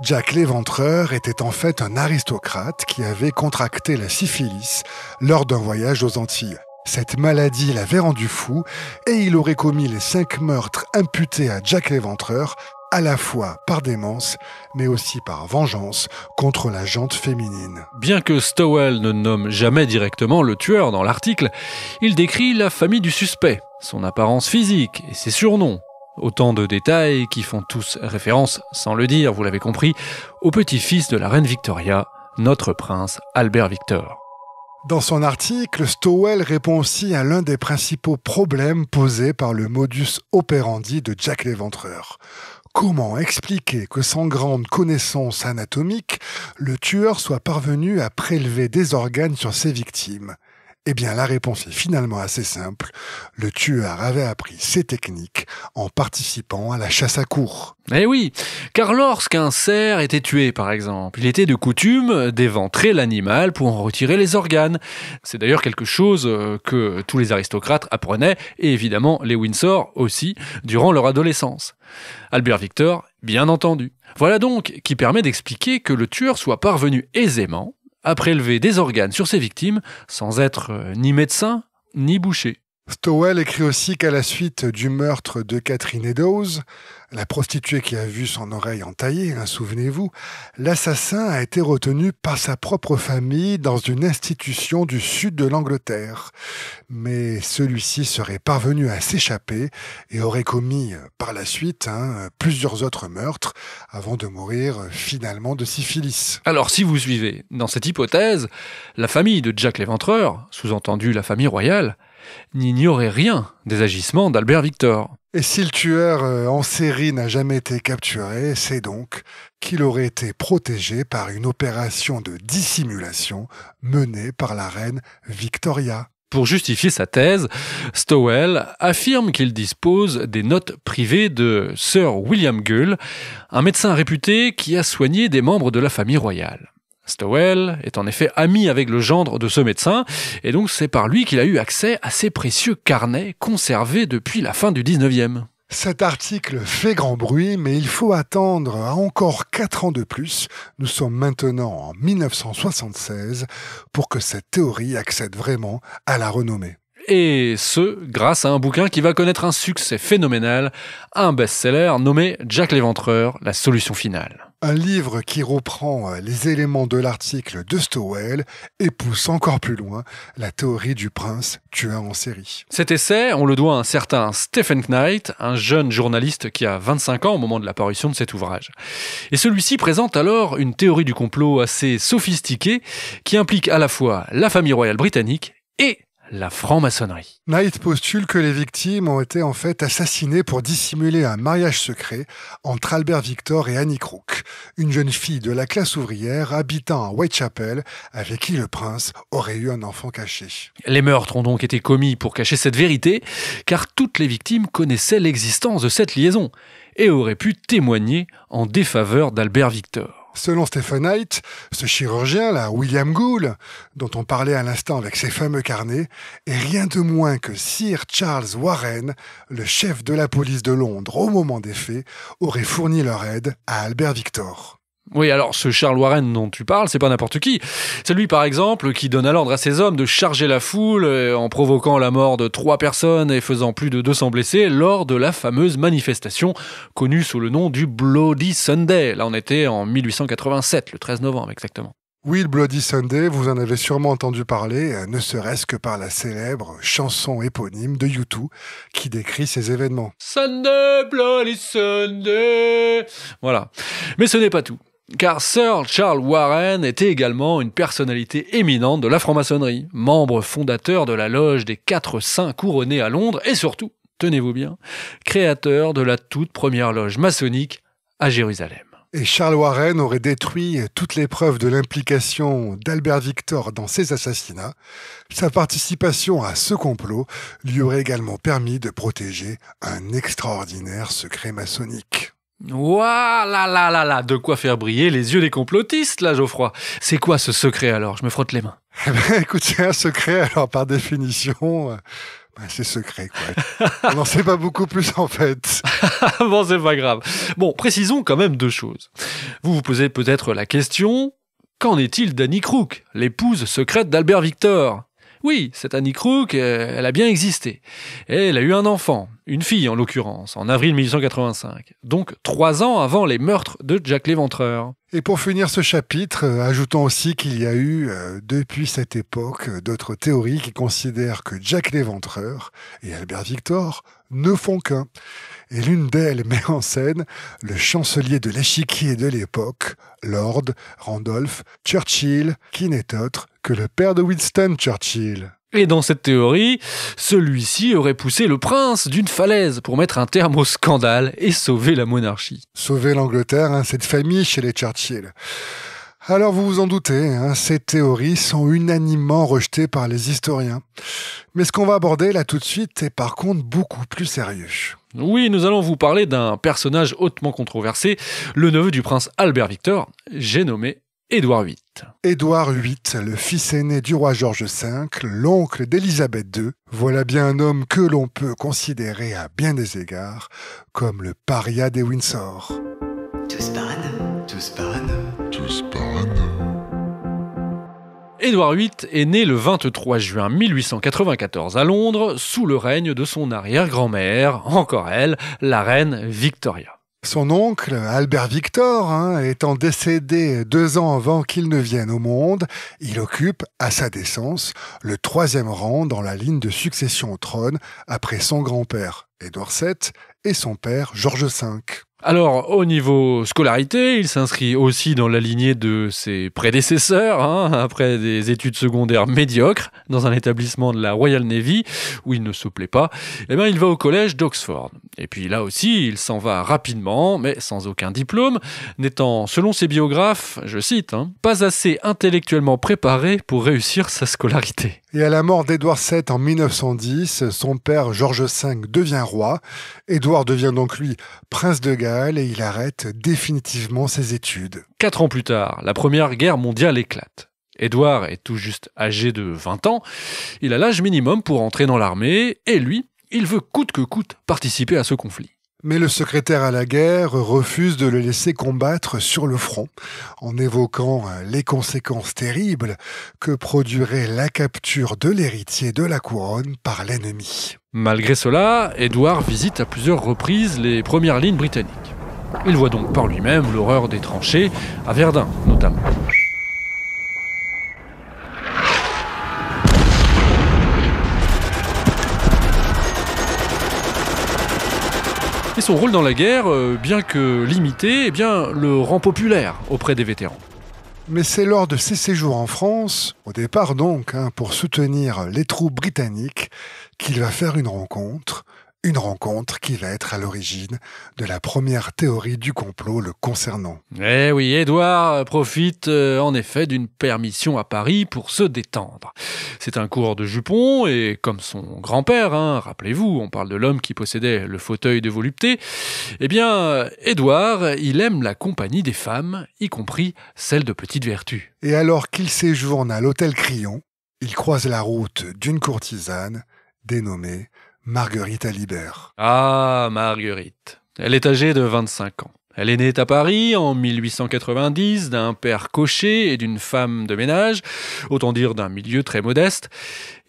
Jack l'Éventreur était en fait un aristocrate qui avait contracté la syphilis lors d'un voyage aux Antilles. Cette maladie l'avait rendu fou et il aurait commis les 5 meurtres imputés à Jack l'Éventreur, à la fois par démence, mais aussi par vengeance contre la gente féminine. Bien que Stowell ne nomme jamais directement le tueur dans l'article, il décrit la famille du suspect, son apparence physique et ses surnoms. Autant de détails qui font tous référence, sans le dire, vous l'avez compris, au petit-fils de la reine Victoria, notre prince Albert Victor. Dans son article, Stowell répond aussi à l'un des principaux problèmes posés par le modus operandi de Jack l'Éventreur. Comment expliquer que sans grande connaissance anatomique, le tueur soit parvenu à prélever des organes sur ses victimes ? Eh bien, la réponse est finalement assez simple. Le tueur avait appris ces techniques en participant à la chasse à courre. Eh oui, car lorsqu'un cerf était tué, par exemple, il était de coutume d'éventrer l'animal pour en retirer les organes. C'est d'ailleurs quelque chose que tous les aristocrates apprenaient, et évidemment les Windsor aussi, durant leur adolescence. Albert Victor, bien entendu. Voilà donc qui permet d'expliquer que le tueur soit parvenu aisément à prélever des organes sur ses victimes sans être ni médecin ni boucher. Stowell écrit aussi qu'à la suite du meurtre de Catherine Eddowes, la prostituée qui a vu son oreille entaillée, souvenez-vous, l'assassin a été retenu par sa propre famille dans une institution du sud de l'Angleterre. Mais celui-ci serait parvenu à s'échapper et aurait commis par la suite plusieurs autres meurtres avant de mourir finalement de syphilis. Alors si vous suivez, dans cette hypothèse, la famille de Jack l'Éventreur, sous-entendu la famille royale, n'ignorait rien des agissements d'Albert Victor. Et si le tueur en série n'a jamais été capturé, c'est donc qu'il aurait été protégé par une opération de dissimulation menée par la reine Victoria. Pour justifier sa thèse, Stowell affirme qu'il dispose des notes privées de Sir William Gull, un médecin réputé qui a soigné des membres de la famille royale. Stowell est en effet ami avec le gendre de ce médecin, et donc c'est par lui qu'il a eu accès à ces précieux carnets conservés depuis la fin du 19e. Cet article fait grand bruit, mais il faut attendre encore 4 ans de plus. Nous sommes maintenant en 1976 pour que cette théorie accède vraiment à la renommée. Et ce, grâce à un bouquin qui va connaître un succès phénoménal, un best-seller nommé Jack l'Éventreur, la solution finale. Un livre qui reprend les éléments de l'article de Stowell et pousse encore plus loin la théorie du prince tueur en série. Cet essai, on le doit à un certain Stephen Knight, un jeune journaliste qui a 25 ans au moment de la parution de cet ouvrage. Et celui-ci présente alors une théorie du complot assez sophistiquée qui implique à la fois la famille royale britannique et la franc-maçonnerie. Knight postule que les victimes ont été en fait assassinées pour dissimuler un mariage secret entre Albert Victor et Annie Crook, une jeune fille de la classe ouvrière habitant à Whitechapel avec qui le prince aurait eu un enfant caché. Les meurtres ont donc été commis pour cacher cette vérité, car toutes les victimes connaissaient l'existence de cette liaison et auraient pu témoigner en défaveur d'Albert Victor. Selon Stephen Knight, ce chirurgien, là, William Gould, dont on parlait à l'instant avec ses fameux carnets, est rien de moins que Sir Charles Warren, le chef de la police de Londres au moment des faits, aurait fourni leur aide à Albert Victor. Oui, alors ce Charles Warren dont tu parles, c'est pas n'importe qui. C'est lui, par exemple, qui donne à l'ordre à ses hommes de charger la foule en provoquant la mort de 3 personnes et faisant plus de 200 blessés lors de la fameuse manifestation connue sous le nom du Bloody Sunday. Là, on était en 1887, le 13 novembre exactement. Oui, le Bloody Sunday, vous en avez sûrement entendu parler, ne serait-ce que par la célèbre chanson éponyme de U2 qui décrit ces événements. Sunday, Bloody Sunday. Voilà. Mais ce n'est pas tout. Car Sir Charles Warren était également une personnalité éminente de la franc-maçonnerie, membre fondateur de la loge des 4 saints couronnés à Londres et surtout, tenez-vous bien, créateur de la toute première loge maçonnique à Jérusalem. Et Charles Warren aurait détruit toutes les preuves de l'implication d'Albert Victor dans ces assassinats. Sa participation à ce complot lui aurait également permis de protéger un extraordinaire secret maçonnique. Voilà, de quoi faire briller les yeux des complotistes, là, Geoffroy. C'est quoi ce secret, alors? Je me frotte les mains. Eh ben, écoute, c'est un secret, alors par définition, c'est secret, quoi. On n'en sait pas beaucoup plus, en fait. Bon, c'est pas grave. Bon, précisons quand même 2 choses. Vous vous posez peut-être la question, qu'en est-il d'Annie Crook, l'épouse secrète d'Albert Victor? Oui, cette Annie Crook, elle a bien existé. Et elle a eu un enfant, une fille en l'occurrence, en avril 1885. Donc 3 ans avant les meurtres de Jack l'Éventreur. Et pour finir ce chapitre, ajoutons aussi qu'il y a eu, depuis cette époque, d'autres théories qui considèrent que Jack l'Éventreur et Albert Victor ne font qu'un. Et l'une d'elles met en scène le chancelier de l'échiquier de l'époque, Lord Randolph Churchill, qui n'est autre que le père de Winston Churchill. Et dans cette théorie, celui-ci aurait poussé le prince d'une falaise pour mettre un terme au scandale et sauver la monarchie. Sauver l'Angleterre, cette famille chez les Churchill. Alors vous vous en doutez, ces théories sont unanimement rejetées par les historiens. Mais ce qu'on va aborder là tout de suite est par contre beaucoup plus sérieux. Oui, nous allons vous parler d'un personnage hautement controversé, le neveu du prince Albert Victor, j'ai nommé Édouard VIII. Édouard VIII, le fils aîné du roi George V, l'oncle d'Élisabeth II, voilà bien un homme que l'on peut considérer à bien des égards comme le paria des Windsor. Tous parano. Tous parano. Tous parano. Édouard VIII est né le 23 juin 1894 à Londres, sous le règne de son arrière-grand-mère, encore elle, la reine Victoria. Son oncle, Albert Victor, étant décédé 2 ans avant qu'il ne vienne au monde, il occupe, à sa naissance, le 3e rang dans la ligne de succession au trône après son grand-père, Édouard VII, et son père, George V. Alors, au niveau scolarité, il s'inscrit aussi dans la lignée de ses prédécesseurs, après des études secondaires médiocres, dans un établissement de la Royal Navy, où il ne se plaît pas, il va au collège d'Oxford. Et puis là aussi, il s'en va rapidement, mais sans aucun diplôme, n'étant, selon ses biographes, je cite, pas assez intellectuellement préparé pour réussir sa scolarité. Et à la mort d'Édouard VII en 1910, son père George V devient roi. Édouard devient donc lui prince de Galles et il arrête définitivement ses études. 4 ans plus tard, la Première Guerre mondiale éclate. Édouard est tout juste âgé de 20 ans. Il a l'âge minimum pour entrer dans l'armée et lui, il veut coûte que coûte participer à ce conflit. Mais le secrétaire à la guerre refuse de le laisser combattre sur le front, en évoquant les conséquences terribles que produirait la capture de l'héritier de la couronne par l'ennemi. Malgré cela, Édouard visite à plusieurs reprises les premières lignes britanniques. Il voit donc par lui-même l'horreur des tranchées, à Verdun notamment. Et son rôle dans la guerre, bien que limité, le rend populaire auprès des vétérans. Mais c'est lors de ses séjours en France, au départ donc, pour soutenir les troupes britanniques, qu'il va faire une rencontre qui va être à l'origine de la première théorie du complot le concernant. Eh oui, Édouard profite en effet d'une permission à Paris pour se détendre. C'est un coureur de jupons et comme son grand-père, rappelez-vous, on parle de l'homme qui possédait le fauteuil de volupté, Édouard, il aime la compagnie des femmes, y compris celles de petite vertu. Et alors qu'il séjourne à l'hôtel Crillon, il croise la route d'une courtisane dénommée Marguerite Alibert. Ah, Marguerite. Elle est âgée de 25 ans. Elle est née à Paris en 1890 d'un père cocher et d'une femme de ménage, autant dire d'un milieu très modeste.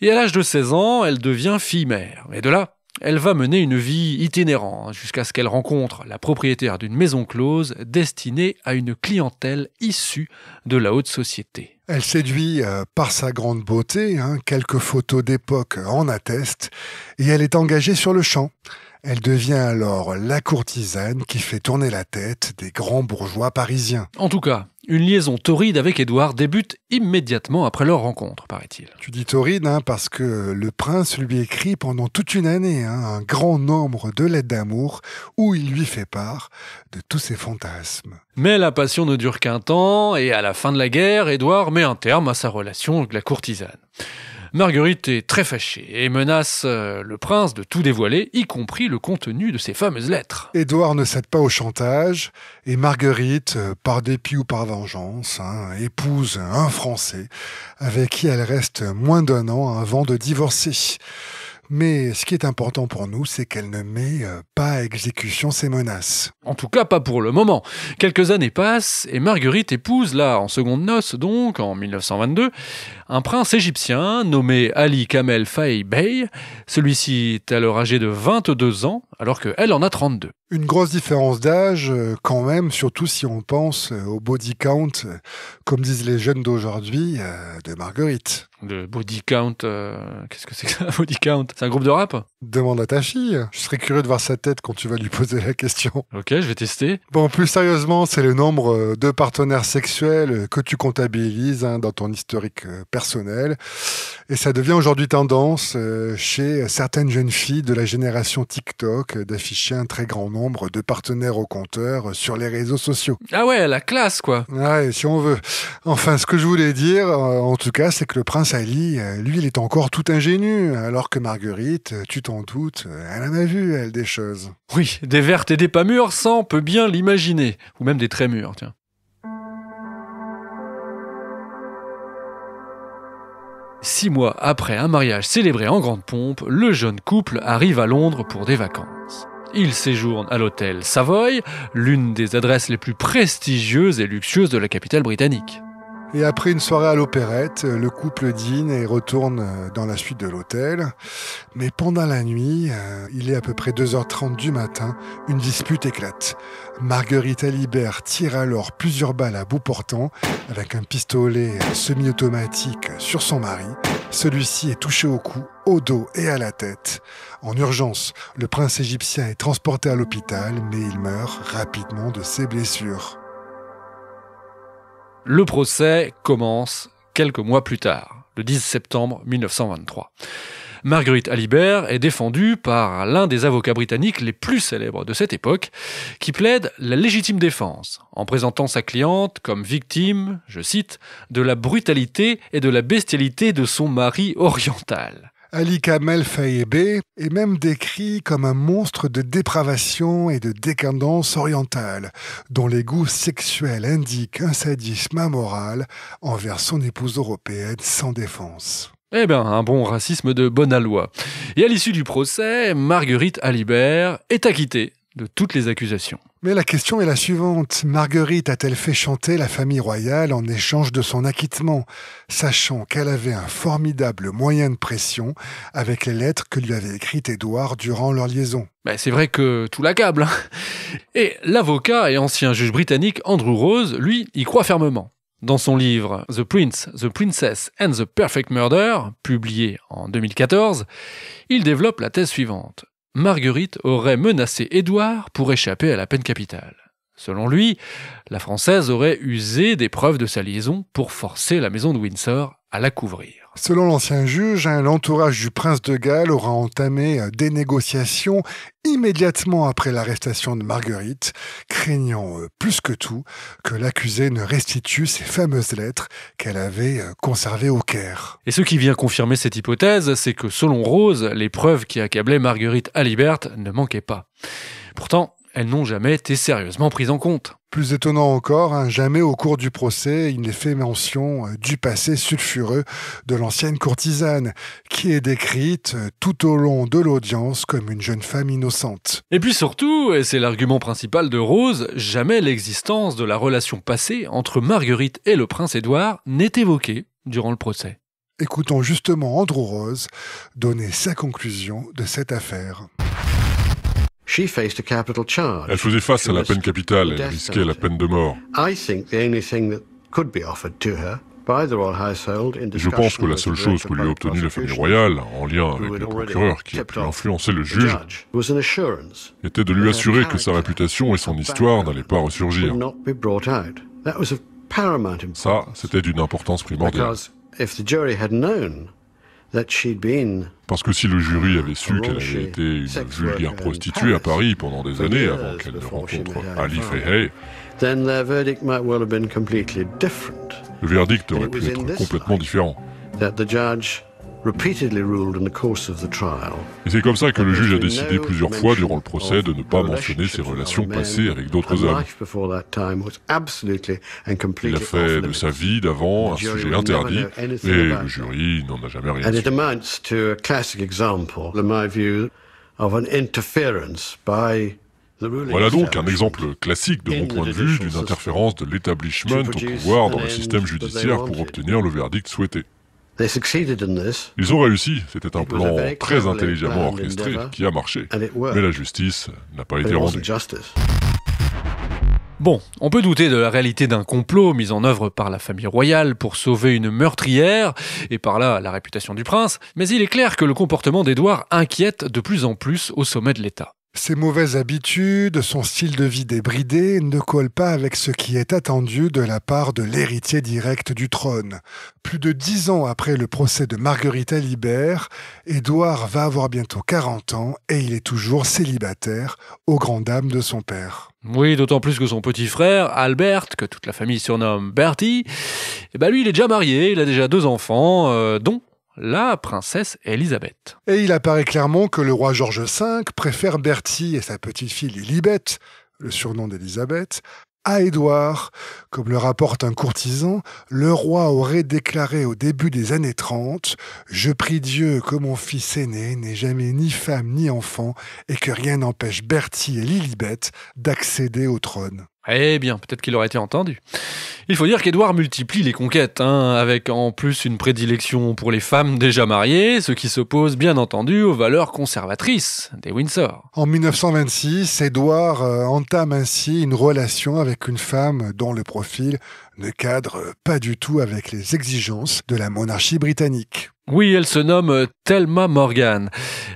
Et à l'âge de 16 ans, elle devient fille-mère. Et de là, elle va mener une vie itinérante jusqu'à ce qu'elle rencontre la propriétaire d'une maison close destinée à une clientèle issue de la haute société. Elle séduit par sa grande beauté, quelques photos d'époque en attestent, et elle est engagée sur le champ. Elle devient alors la courtisane qui fait tourner la tête des grands bourgeois parisiens. En tout cas, une liaison torride avec Édouard débute immédiatement après leur rencontre, paraît-il. Tu dis torride parce que le prince lui écrit pendant toute une année un grand nombre de lettres d'amour où il lui fait part de tous ses fantasmes. Mais la passion ne dure qu'un temps et à la fin de la guerre, Édouard met un terme à sa relation avec la courtisane. Marguerite est très fâchée et menace le prince de tout dévoiler, y compris le contenu de ces fameuses lettres. Édouard ne cède pas au chantage et Marguerite, par dépit ou par vengeance, épouse un Français avec qui elle reste moins d'1 an avant de divorcer. Mais ce qui est important pour nous, c'est qu'elle ne met pas à exécution ses menaces. En tout cas, pas pour le moment. Quelques années passent et Marguerite épouse, là, en seconde noces donc, en 1922, un prince égyptien nommé Ali Kamel Faye Bey. Celui-ci est alors âgé de 22 ans, alors qu'elle en a 32. Une grosse différence d'âge, quand même, surtout si on pense au body count, comme disent les jeunes d'aujourd'hui, de Marguerite. Le body count, qu'est-ce que c'est que ça, body count? C'est un groupe de rap? Demande à ta fille. Je serais curieux de voir sa tête quand tu vas lui poser la question. Ok, je vais tester. Bon, plus sérieusement, c'est le nombre de partenaires sexuels que tu comptabilises dans ton historique personnel. Et ça devient aujourd'hui tendance chez certaines jeunes filles de la génération TikTok d'afficher un très grand nombre de partenaires au compteur sur les réseaux sociaux. Ah ouais, la classe, quoi. Ouais, si on veut. Enfin, ce que je voulais dire, en tout cas, c'est que le prince Ali, lui, il est encore tout ingénu, alors que Marguerite, tu t'en doutes, elle en a vu, elle, des choses. Oui, des vertes et des pas mûres, ça, on peut bien l'imaginer. Ou même des très mûres, tiens. Six mois après un mariage célébré en grande pompe, le jeune couple arrive à Londres pour des vacances. Il séjourne à l'hôtel Savoy, l'une des adresses les plus prestigieuses et luxueuses de la capitale britannique. Et après une soirée à l'opérette, le couple dîne et retourne dans la suite de l'hôtel. Mais pendant la nuit, il est à peu près 2h30 du matin, une dispute éclate. Marguerite Alibert tire alors plusieurs balles à bout portant avec un pistolet semi-automatique sur son mari. Celui-ci est touché au cou, au dos et à la tête. En urgence, le prince égyptien est transporté à l'hôpital, mais il meurt rapidement de ses blessures. Le procès commence quelques mois plus tard, le 10 septembre 1923. Marguerite Alibert est défendue par l'un des avocats britanniques les plus célèbres de cette époque, qui plaide la légitime défense, en présentant sa cliente comme victime, je cite, de la brutalité et de la bestialité de son mari oriental. Ali Kamel Fayebbé est même décrit comme un monstre de dépravation et de décadence orientale, dont les goûts sexuels indiquent un sadisme amoral envers son épouse européenne sans défense. Eh bien, un bon racisme de bonne aloi. Et à l'issue du procès, Marguerite Alibert est acquittée de toutes les accusations. Mais la question est la suivante. Marguerite a-t-elle fait chanter la famille royale en échange de son acquittement, sachant qu'elle avait un formidable moyen de pression avec les lettres que lui avait écrites Édouard durant leur liaison? C'est vrai que tout l'accable. Hein. Et l'avocat et ancien juge britannique Andrew Rose, lui, y croit fermement. Dans son livre « The Prince, the Princess and the Perfect Murder », publié en 2014, il développe la thèse suivante. Marguerite aurait menacé Édouard pour échapper à la peine capitale. Selon lui, la Française aurait usé des preuves de sa liaison pour forcer la maison de Windsor à la couvrir. Selon l'ancien juge, l'entourage du prince de Galles aura entamé des négociations immédiatement après l'arrestation de Marguerite, craignant plus que tout que l'accusée ne restitue ces fameuses lettres qu'elle avait conservées au Caire. Et ce qui vient confirmer cette hypothèse, c'est que selon Rose, les preuves qui accablaient Marguerite Alibert ne manquaient pas. Pourtant, elles n'ont jamais été sérieusement prises en compte. Plus étonnant encore, jamais au cours du procès, il n'est fait mention du passé sulfureux de l'ancienne courtisane, qui est décrite tout au long de l'audience comme une jeune femme innocente. Et puis surtout, et c'est l'argument principal de Rose, jamais l'existence de la relation passée entre Marguerite et le prince Édouard n'est évoquée durant le procès. Écoutons justement Andrew Rose donner sa conclusion de cette affaire. Elle faisait face à la peine capitale, elle risquait la peine de mort. Je pense que la seule chose que lui a obtenue la famille royale, en lien avec le procureur qui a pu influencer le juge, était de lui assurer que sa réputation et son histoire n'allaient pas ressurgir. Ça, c'était d'une importance primordiale. Parce que si le jury avait su qu'elle avait été une vulgaire prostituée à Paris pendant des années avant qu'elle ne rencontre Ali Fahey, le verdict aurait pu être complètement différent. Et c'est comme ça que le juge a décidé plusieurs fois durant le procès de ne pas mentionner ses relations passées avec d'autres hommes. Il a fait de sa vie d'avant un sujet interdit et le jury n'en a jamais rien su. Voilà donc un exemple classique de mon point de vue d'une interférence de l'établissement au pouvoir dans le système judiciaire pour obtenir le verdict souhaité. Ils ont réussi, c'était un plan très intelligemment orchestré qui a marché, mais la justice n'a pas été rendue. Bon, on peut douter de la réalité d'un complot mis en œuvre par la famille royale pour sauver une meurtrière, et par là la réputation du prince, mais il est clair que le comportement d'Édouard inquiète de plus en plus au sommet de l'État. Ses mauvaises habitudes, son style de vie débridé ne collent pas avec ce qui est attendu de la part de l'héritier direct du trône. Plus de 10 ans après le procès de Marguerite Alibert, Édouard va avoir bientôt 40 ans et il est toujours célibataire, aux grandes dames de son père. Oui, d'autant plus que son petit frère, Albert, que toute la famille surnomme Bertie, lui il est déjà marié, il a déjà 2 enfants, dont la princesse Élisabeth. Et il apparaît clairement que le roi George V préfère Bertie et sa petite-fille Lilibet, le surnom d'Élisabeth, à Édouard. Comme le rapporte un courtisan, le roi aurait déclaré au début des années 30 « Je prie Dieu que mon fils aîné n'ait jamais ni femme ni enfant et que rien n'empêche Bertie et Lilibet d'accéder au trône. » Eh bien, peut-être qu'il aurait été entendu. Il faut dire qu'Édouard multiplie les conquêtes, avec en plus une prédilection pour les femmes déjà mariées, ce qui s'oppose bien entendu aux valeurs conservatrices des Windsor. En 1926, Édouard entame ainsi une relation avec une femme dont le profil ne cadre pas du tout avec les exigences de la monarchie britannique. Oui, elle se nomme Thelma Morgan.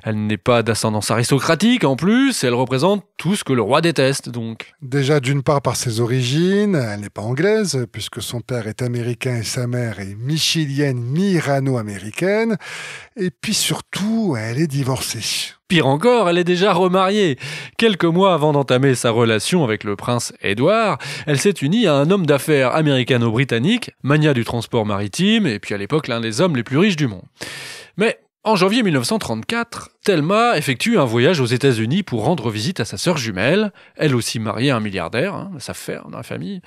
Elle n'est pas d'ascendance aristocratique en plus, elle représente tout ce que le roi déteste donc. Déjà d'une part par ses origines, elle n'est pas anglaise, puisque son père est américain et sa mère est mi-chilienne, mi-irano-américaine. Et puis surtout, elle est divorcée. Pire encore, elle est déjà remariée. Quelques mois avant d'entamer sa relation avec le prince Édouard, elle s'est unie à un homme d'affaires américano-britannique, magnat du transport maritime, et puis à l'époque l'un des hommes les plus riches du monde. Mais en janvier 1934, Thelma effectue un voyage aux États-Unis pour rendre visite à sa sœur jumelle, elle aussi mariée à un milliardaire, ça fait faire dans la famille.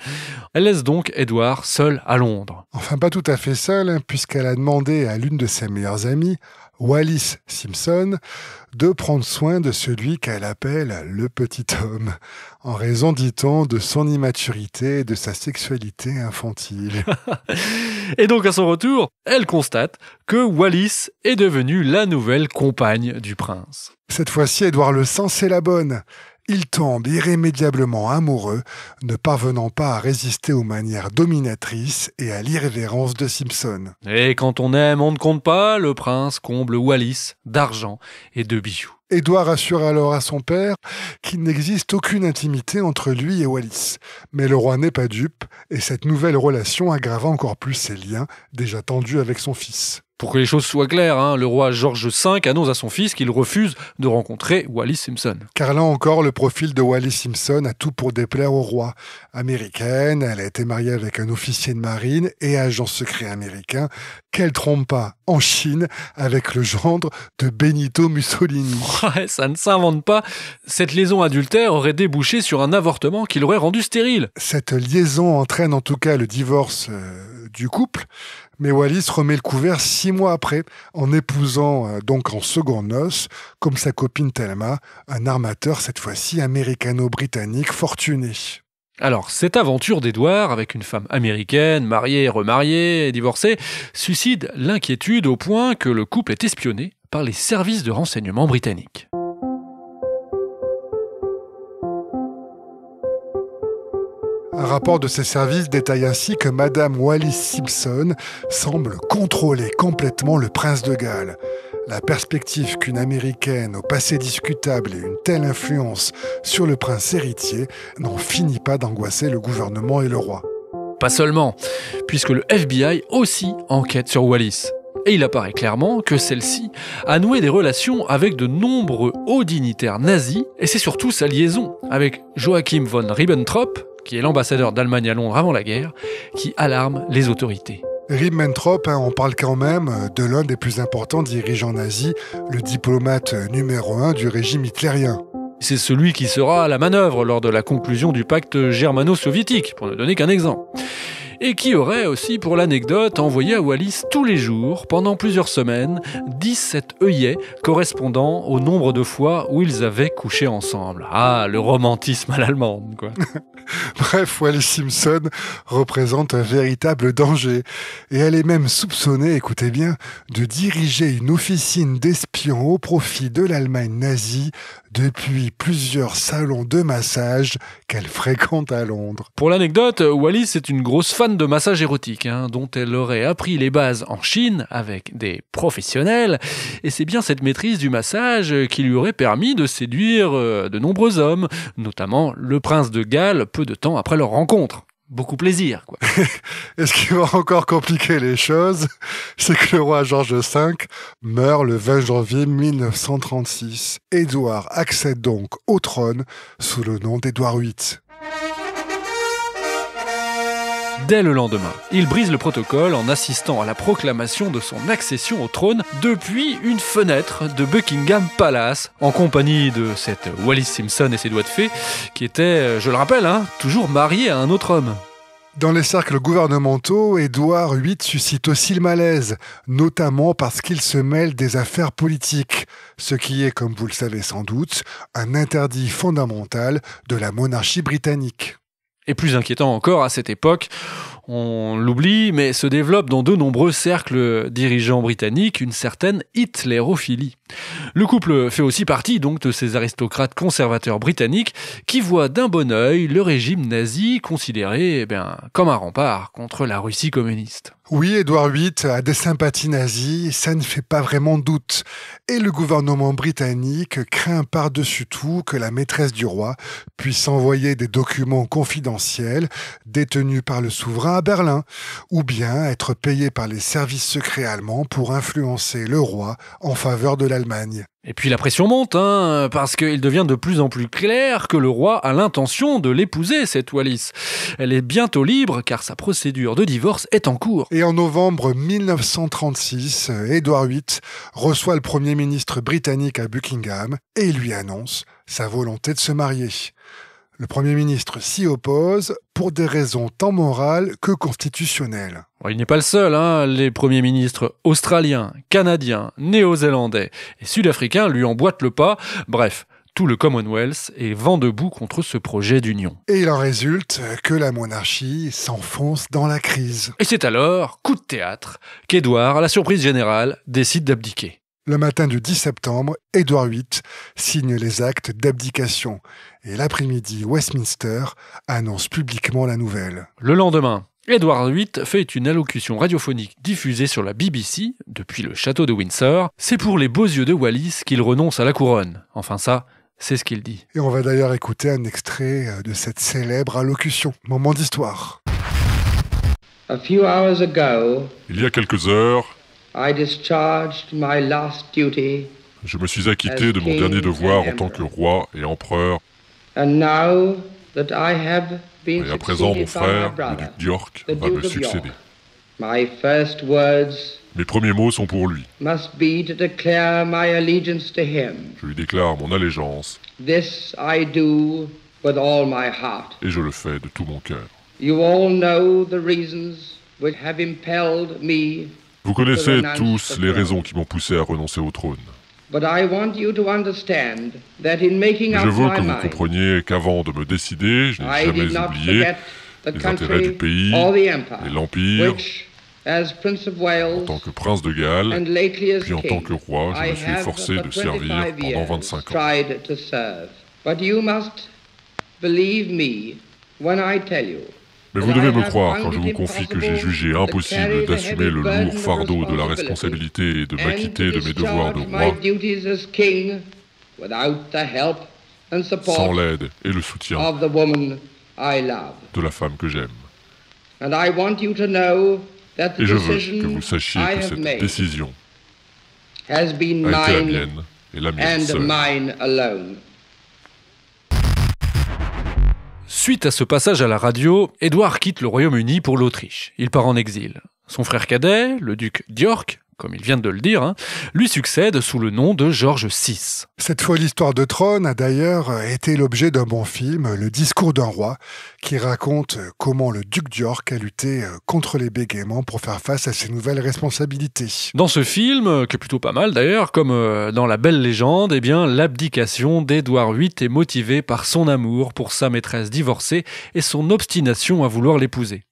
Elle laisse donc Édouard seul à Londres. Enfin, pas tout à fait seul, puisqu'elle a demandé à l'une de ses meilleures amies, Wallis Simpson, de prendre soin de celui qu'elle appelle le petit homme, en raison, dit-on, de son immaturité et de sa sexualité infantile. Et donc à son retour, elle constate que Wallis est devenue la nouvelle compagne du prince. Cette fois-ci, Édouard le sent, c'est la bonne. Il tombe irrémédiablement amoureux, ne parvenant pas à résister aux manières dominatrices et à l'irrévérence de Simpson. Et quand on aime, on ne compte pas, le prince comble Wallis d'argent et de bijoux. Édouard assure alors à son père qu'il n'existe aucune intimité entre lui et Wallis. Mais le roi n'est pas dupe, et cette nouvelle relation aggrava encore plus ses liens, déjà tendus avec son fils. Pour que les choses soient claires, le roi George V annonce à son fils qu'il refuse de rencontrer Wallis Simpson. Car là encore, le profil de Wallis Simpson a tout pour déplaire au roi. Américaine, elle a été mariée avec un officier de marine et agent secret américain, qu'elle trompe pas en Chine avec le gendre de Benito Mussolini. Ouais, ça ne s'invente pas. Cette liaison adultère aurait débouché sur un avortement qui l'aurait rendu stérile. Cette liaison entraîne en tout cas le divorce du couple. Mais Wallis remet le couvert 6 mois après, en épousant donc en secondes noces, comme sa copine Thelma, un armateur cette fois-ci américano-britannique fortuné. Alors, cette aventure d'Édouard avec une femme américaine, mariée, remariée et divorcée, suscite l'inquiétude au point que le couple est espionné par les services de renseignement britanniques. Un rapport de ces services détaille ainsi que Madame Wallis Simpson semble contrôler complètement le prince de Galles. La perspective qu'une Américaine au passé discutable ait une telle influence sur le prince héritier n'en finit pas d'angoisser le gouvernement et le roi. Pas seulement, puisque le FBI aussi enquête sur Wallis. Et il apparaît clairement que celle-ci a noué des relations avec de nombreux hauts dignitaires nazis, et c'est surtout sa liaison avec Joachim von Ribbentrop, qui est l'ambassadeur d'Allemagne à Londres avant la guerre, qui alarme les autorités. Ribbentrop, on parle quand même de l'un des plus importants dirigeants nazis, le diplomate numéro 1 du régime hitlérien. C'est celui qui sera à la manœuvre lors de la conclusion du pacte germano-soviétique, pour ne donner qu'un exemple. Et qui aurait aussi, pour l'anecdote, envoyé à Wallis tous les jours, pendant plusieurs semaines, 17 œillets correspondant au nombre de fois où ils avaient couché ensemble. Ah, le romantisme à l'allemande, quoi. Bref, Wallis Simpson représente un véritable danger. Et elle est même soupçonnée, écoutez bien, de diriger une officine d'espions au profit de l'Allemagne nazie depuis plusieurs salons de massage qu'elle fréquente à Londres. Pour l'anecdote, Wallis est une grosse fan de massage érotique, dont elle aurait appris les bases en Chine avec des professionnels. Et c'est bien cette maîtrise du massage qui lui aurait permis de séduire de nombreux hommes, notamment le prince de Galles, peu de temps après leur rencontre. Beaucoup plaisir, quoi. Et ce qui va encore compliquer les choses, c'est que le roi George V meurt le 20 janvier 1936. Édouard accède donc au trône sous le nom d'Édouard VIII. Dès le lendemain, il brise le protocole en assistant à la proclamation de son accession au trône depuis une fenêtre de Buckingham Palace, en compagnie de cette Wallis Simpson et ses doigts de fée, qui était, je le rappelle, toujours mariée à un autre homme. Dans les cercles gouvernementaux, Édouard VIII suscite aussi le malaise, notamment parce qu'il se mêle des affaires politiques, ce qui est, comme vous le savez sans doute, un interdit fondamental de la monarchie britannique. Et plus inquiétant encore, à cette époque, On l'oublie, mais se développe dans de nombreux cercles dirigeants britanniques une certaine hitlérophilie. Le couple fait aussi partie donc de ces aristocrates conservateurs britanniques qui voient d'un bon œil le régime nazi considéré comme un rempart contre la Russie communiste. Oui, Édouard VIII a des sympathies nazies, ça ne fait pas vraiment doute. Et le gouvernement britannique craint par-dessus tout que la maîtresse du roi puisse envoyer des documents confidentiels détenus par le souverain à Berlin, ou bien être payé par les services secrets allemands pour influencer le roi en faveur de l'Allemagne. Et puis la pression monte, parce qu'il devient de plus en plus clair que le roi a l'intention de l'épouser, cette Wallis. Elle est bientôt libre car sa procédure de divorce est en cours. Et en novembre 1936, Édouard VIII reçoit le Premier ministre britannique à Buckingham et lui annonce sa volonté de se marier. Le Premier ministre s'y oppose pour des raisons tant morales que constitutionnelles. Il n'est pas le seul, les premiers ministres australiens, canadiens, néo-zélandais et sud-africains lui emboîtent le pas. Bref, tout le Commonwealth est vent debout contre ce projet d'union. Et il en résulte que la monarchie s'enfonce dans la crise. Et c'est alors, coup de théâtre, qu'Édouard, à la surprise générale, décide d'abdiquer. Le matin du 10 septembre, Édouard VIII signe les actes d'abdication et l'après-midi, Westminster annonce publiquement la nouvelle. Le lendemain, Édouard VIII fait une allocution radiophonique diffusée sur la BBC depuis le château de Windsor. C'est pour les beaux yeux de Wallis qu'il renonce à la couronne. Enfin ça, c'est ce qu'il dit. Et on va d'ailleurs écouter un extrait de cette célèbre allocution. Moment d'histoire. A few hours ago, il y a quelques heures, I discharged my last duty je me suis acquitté de mon dernier devoir en tant que roi et empereur. and now that I have been Et à présent, mon succeeded by my frère, le brother, duc d'York, the va me Duke of succéder. York, my first words Mes premiers mots sont pour lui. must be to declare my allegiance to him. Je lui déclare mon allégeance This I do with all my heart. et je le fais de tout mon cœur. You all know the reasons which have impelled me, Vous connaissez tous les raisons qui m'ont poussé à renoncer au trône. but I want you to understand that in making Mais up je veux my que vous mind, compreniez qu'avant de me décider, je n'ai I did jamais not oublié forget the les intérêts du country pays or the empire, et l'Empire. which, as Prince of En Wales tant que prince de Galles, and lately as puis en king, tant que roi, je I me suis have efforcé for de servir 25 pendant years 25 ans. tried to serve. But you must believe me when I tell you. Mais vous devez me croire quand je vous confie que j'ai jugé impossible d'assumer le lourd fardeau de la responsabilité et de m'acquitter de mes devoirs de roi sans l'aide et le soutien de la femme que j'aime. Et je veux que vous sachiez que cette décision a été la mienne et la mienne seule. Suite à ce passage à la radio, Édouard quitte le Royaume-Uni pour l'Autriche. Il part en exil. Son frère cadet, le duc d'York, comme il vient de le dire, lui succède sous le nom de George VI. Cette folle histoire de trône a d'ailleurs été l'objet d'un bon film, Le discours d'un roi, qui raconte comment le duc d'York a lutté contre les bégaiements pour faire face à ses nouvelles responsabilités. Dans ce film, qui est plutôt pas mal d'ailleurs, comme dans La Belle Légende, l'abdication d'Édouard VIII est motivée par son amour pour sa maîtresse divorcée et son obstination à vouloir l'épouser.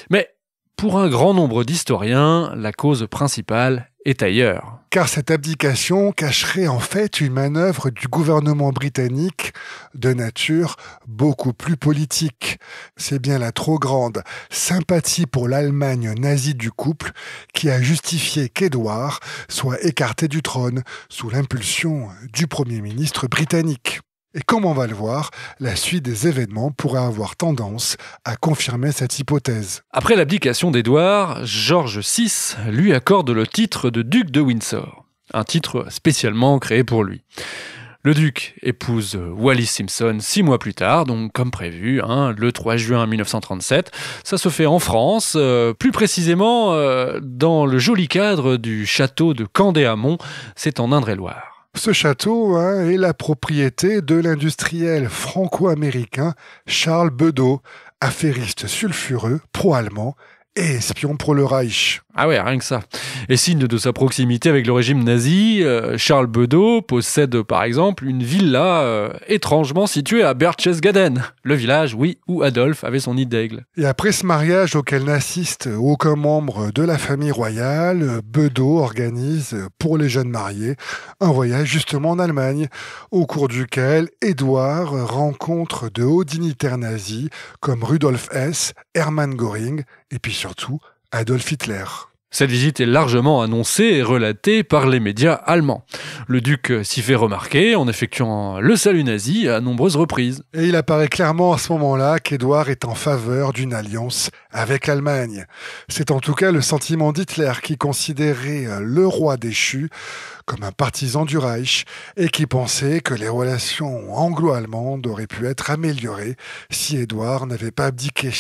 Mais pour un grand nombre d'historiens, la cause principale est ailleurs. Car cette abdication cacherait en fait une manœuvre du gouvernement britannique de nature beaucoup plus politique. C'est bien la trop grande sympathie pour l'Allemagne nazie du couple qui a justifié qu'Édouard soit écarté du trône sous l'impulsion du Premier ministre britannique. Et comme on va le voir, la suite des événements pourrait avoir tendance à confirmer cette hypothèse. Après l'abdication d'Édouard, George VI lui accorde le titre de duc de Windsor, un titre spécialement créé pour lui. Le duc épouse Wallis Simpson 6 mois plus tard, donc comme prévu, le 3 juin 1937. Ça se fait en France, plus précisément dans le joli cadre du château de Candé-Amont, c'est en Indre-et-Loire. Ce château est la propriété de l'industriel franco-américain Charles Bedeau, affairiste sulfureux, pro-allemand et espion pour le Reich. Ah ouais, rien que ça. Et signe de sa proximité avec le régime nazi, Charles Bedeau possède par exemple une villa étrangement située à Berchtesgaden, le village, oui, où Adolphe avait son nid d'aigle. Et après ce mariage auquel n'assiste aucun membre de la famille royale, Bedeau organise pour les jeunes mariés un voyage justement en Allemagne, au cours duquel Édouard rencontre de hauts dignitaires nazis comme Rudolf Hess, Hermann Göring et puis surtout Adolf Hitler. Cette visite est largement annoncée et relatée par les médias allemands. Le duc s'y fait remarquer en effectuant le salut nazi à nombreuses reprises. Et il apparaît clairement à ce moment-là qu'Édouard est en faveur d'une alliance avec l'Allemagne. C'est en tout cas le sentiment d'Hitler qui considérait le roi déchu comme un partisan du Reich et qui pensait que les relations anglo-allemandes auraient pu être améliorées si Édouard n'avait pas abdiqué.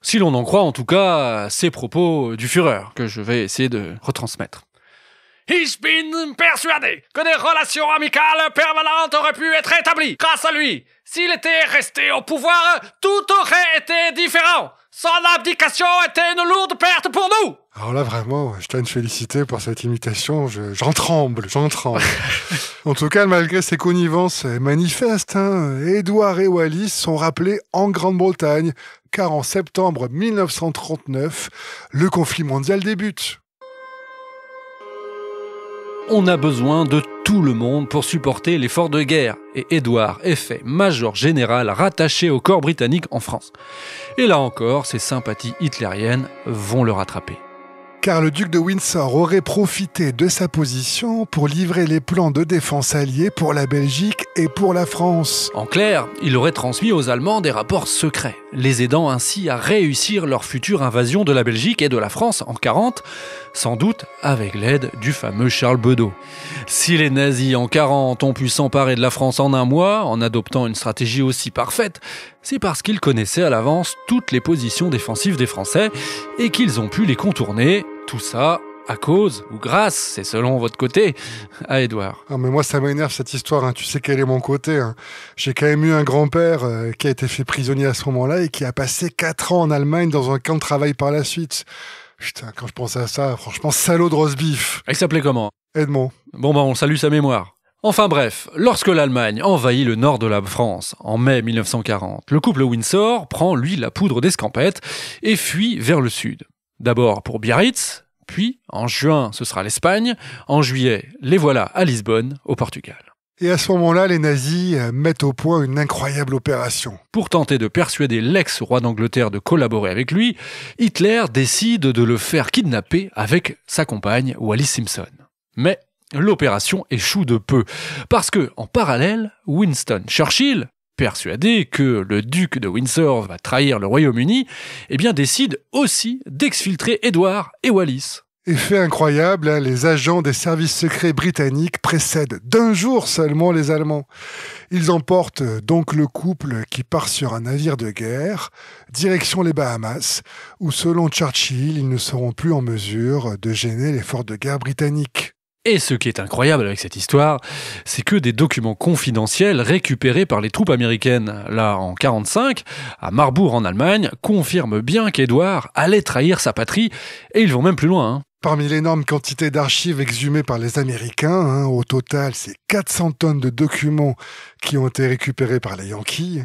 Si l'on en croit en tout cas ces propos du Führer, que je vais essayer de retransmettre. Ich bin persuadé que des relations amicales permanentes auraient pu être établies grâce à lui. S'il était resté au pouvoir, tout aurait été différent. Son abdication était une lourde perte pour nous. Alors là, vraiment, je tiens à te féliciter pour cette imitation. J'en tremble. En tout cas, malgré ses connivences manifestes, Édouard et Wallis sont rappelés en Grande-Bretagne, car en septembre 1939, le conflit mondial débute. On a besoin de tout le monde pour supporter l'effort de guerre, et Édouard est fait major général rattaché au corps britannique en France. Et là encore, ses sympathies hitlériennes vont le rattraper. Car le duc de Windsor aurait profité de sa position pour livrer les plans de défense alliés pour la Belgique et pour la France. En clair, il aurait transmis aux Allemands des rapports secrets, les aidant ainsi à réussir leur future invasion de la Belgique et de la France en 1940, sans doute avec l'aide du fameux Charles Bedeau. Si les nazis en 1940 ont pu s'emparer de la France en un mois, en adoptant une stratégie aussi parfaite, c'est parce qu'ils connaissaient à l'avance toutes les positions défensives des Français et qu'ils ont pu les contourner. Tout ça à cause, ou grâce, c'est selon votre côté, à Édouard. Ah mais moi ça m'énerve cette histoire, tu sais quel est mon côté. J'ai quand même eu un grand-père qui a été fait prisonnier à ce moment-là et qui a passé 4 ans en Allemagne dans un camp de travail par la suite. Putain, quand je pense à ça, franchement, salaud de roast beef. Il s'appelait comment ? Edmond. Bon on salue sa mémoire. Enfin bref, lorsque l'Allemagne envahit le nord de la France en mai 1940, le couple Windsor prend lui la poudre d'escampette et fuit vers le sud. D'abord pour Biarritz, puis en juin ce sera l'Espagne, en juillet les voilà à Lisbonne, au Portugal. Et à ce moment-là, les nazis mettent au point une incroyable opération. Pour tenter de persuader l'ex-roi d'Angleterre de collaborer avec lui, Hitler décide de le faire kidnapper avec sa compagne Wallis Simpson. Mais l'opération échoue de peu, parce que, en parallèle, Winston Churchill, persuadé que le duc de Windsor va trahir le Royaume-Uni, décide aussi d'exfiltrer Édouard et Wallis. Effet incroyable, les agents des services secrets britanniques précèdent d'1 jour seulement les Allemands. Ils emportent donc le couple qui part sur un navire de guerre, direction les Bahamas, où selon Churchill, ils ne seront plus en mesure de gêner l'effort de guerre britannique. Et ce qui est incroyable avec cette histoire, c'est que des documents confidentiels récupérés par les troupes américaines, là en 1945, à Marbourg en Allemagne, confirment bien qu'Édouard allait trahir sa patrie, et ils vont même plus loin. Parmi l'énorme quantité d'archives exhumées par les Américains, au total, c'est 400 tonnes de documents qui ont été récupérés par les Yankees,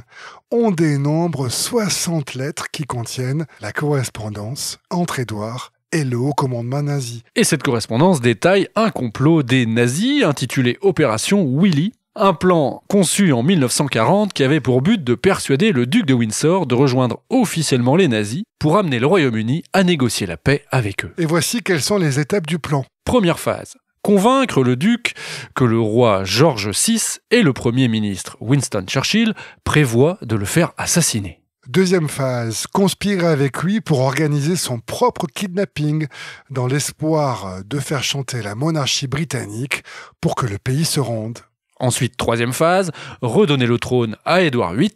on dénombre 60 lettres qui contiennent la correspondance entre Édouard et le haut commandement nazi. Et cette correspondance détaille un complot des nazis intitulé Opération Willy, un plan conçu en 1940 qui avait pour but de persuader le duc de Windsor de rejoindre officiellement les nazis pour amener le Royaume-Uni à négocier la paix avec eux. Et voici quelles sont les étapes du plan. Première phase. Convaincre le duc que le roi George VI et le Premier ministre Winston Churchill prévoient de le faire assassiner. Deuxième phase, conspirer avec lui pour organiser son propre kidnapping dans l'espoir de faire chanter la monarchie britannique pour que le pays se ronde. Ensuite, troisième phase, redonner le trône à Édouard VIII,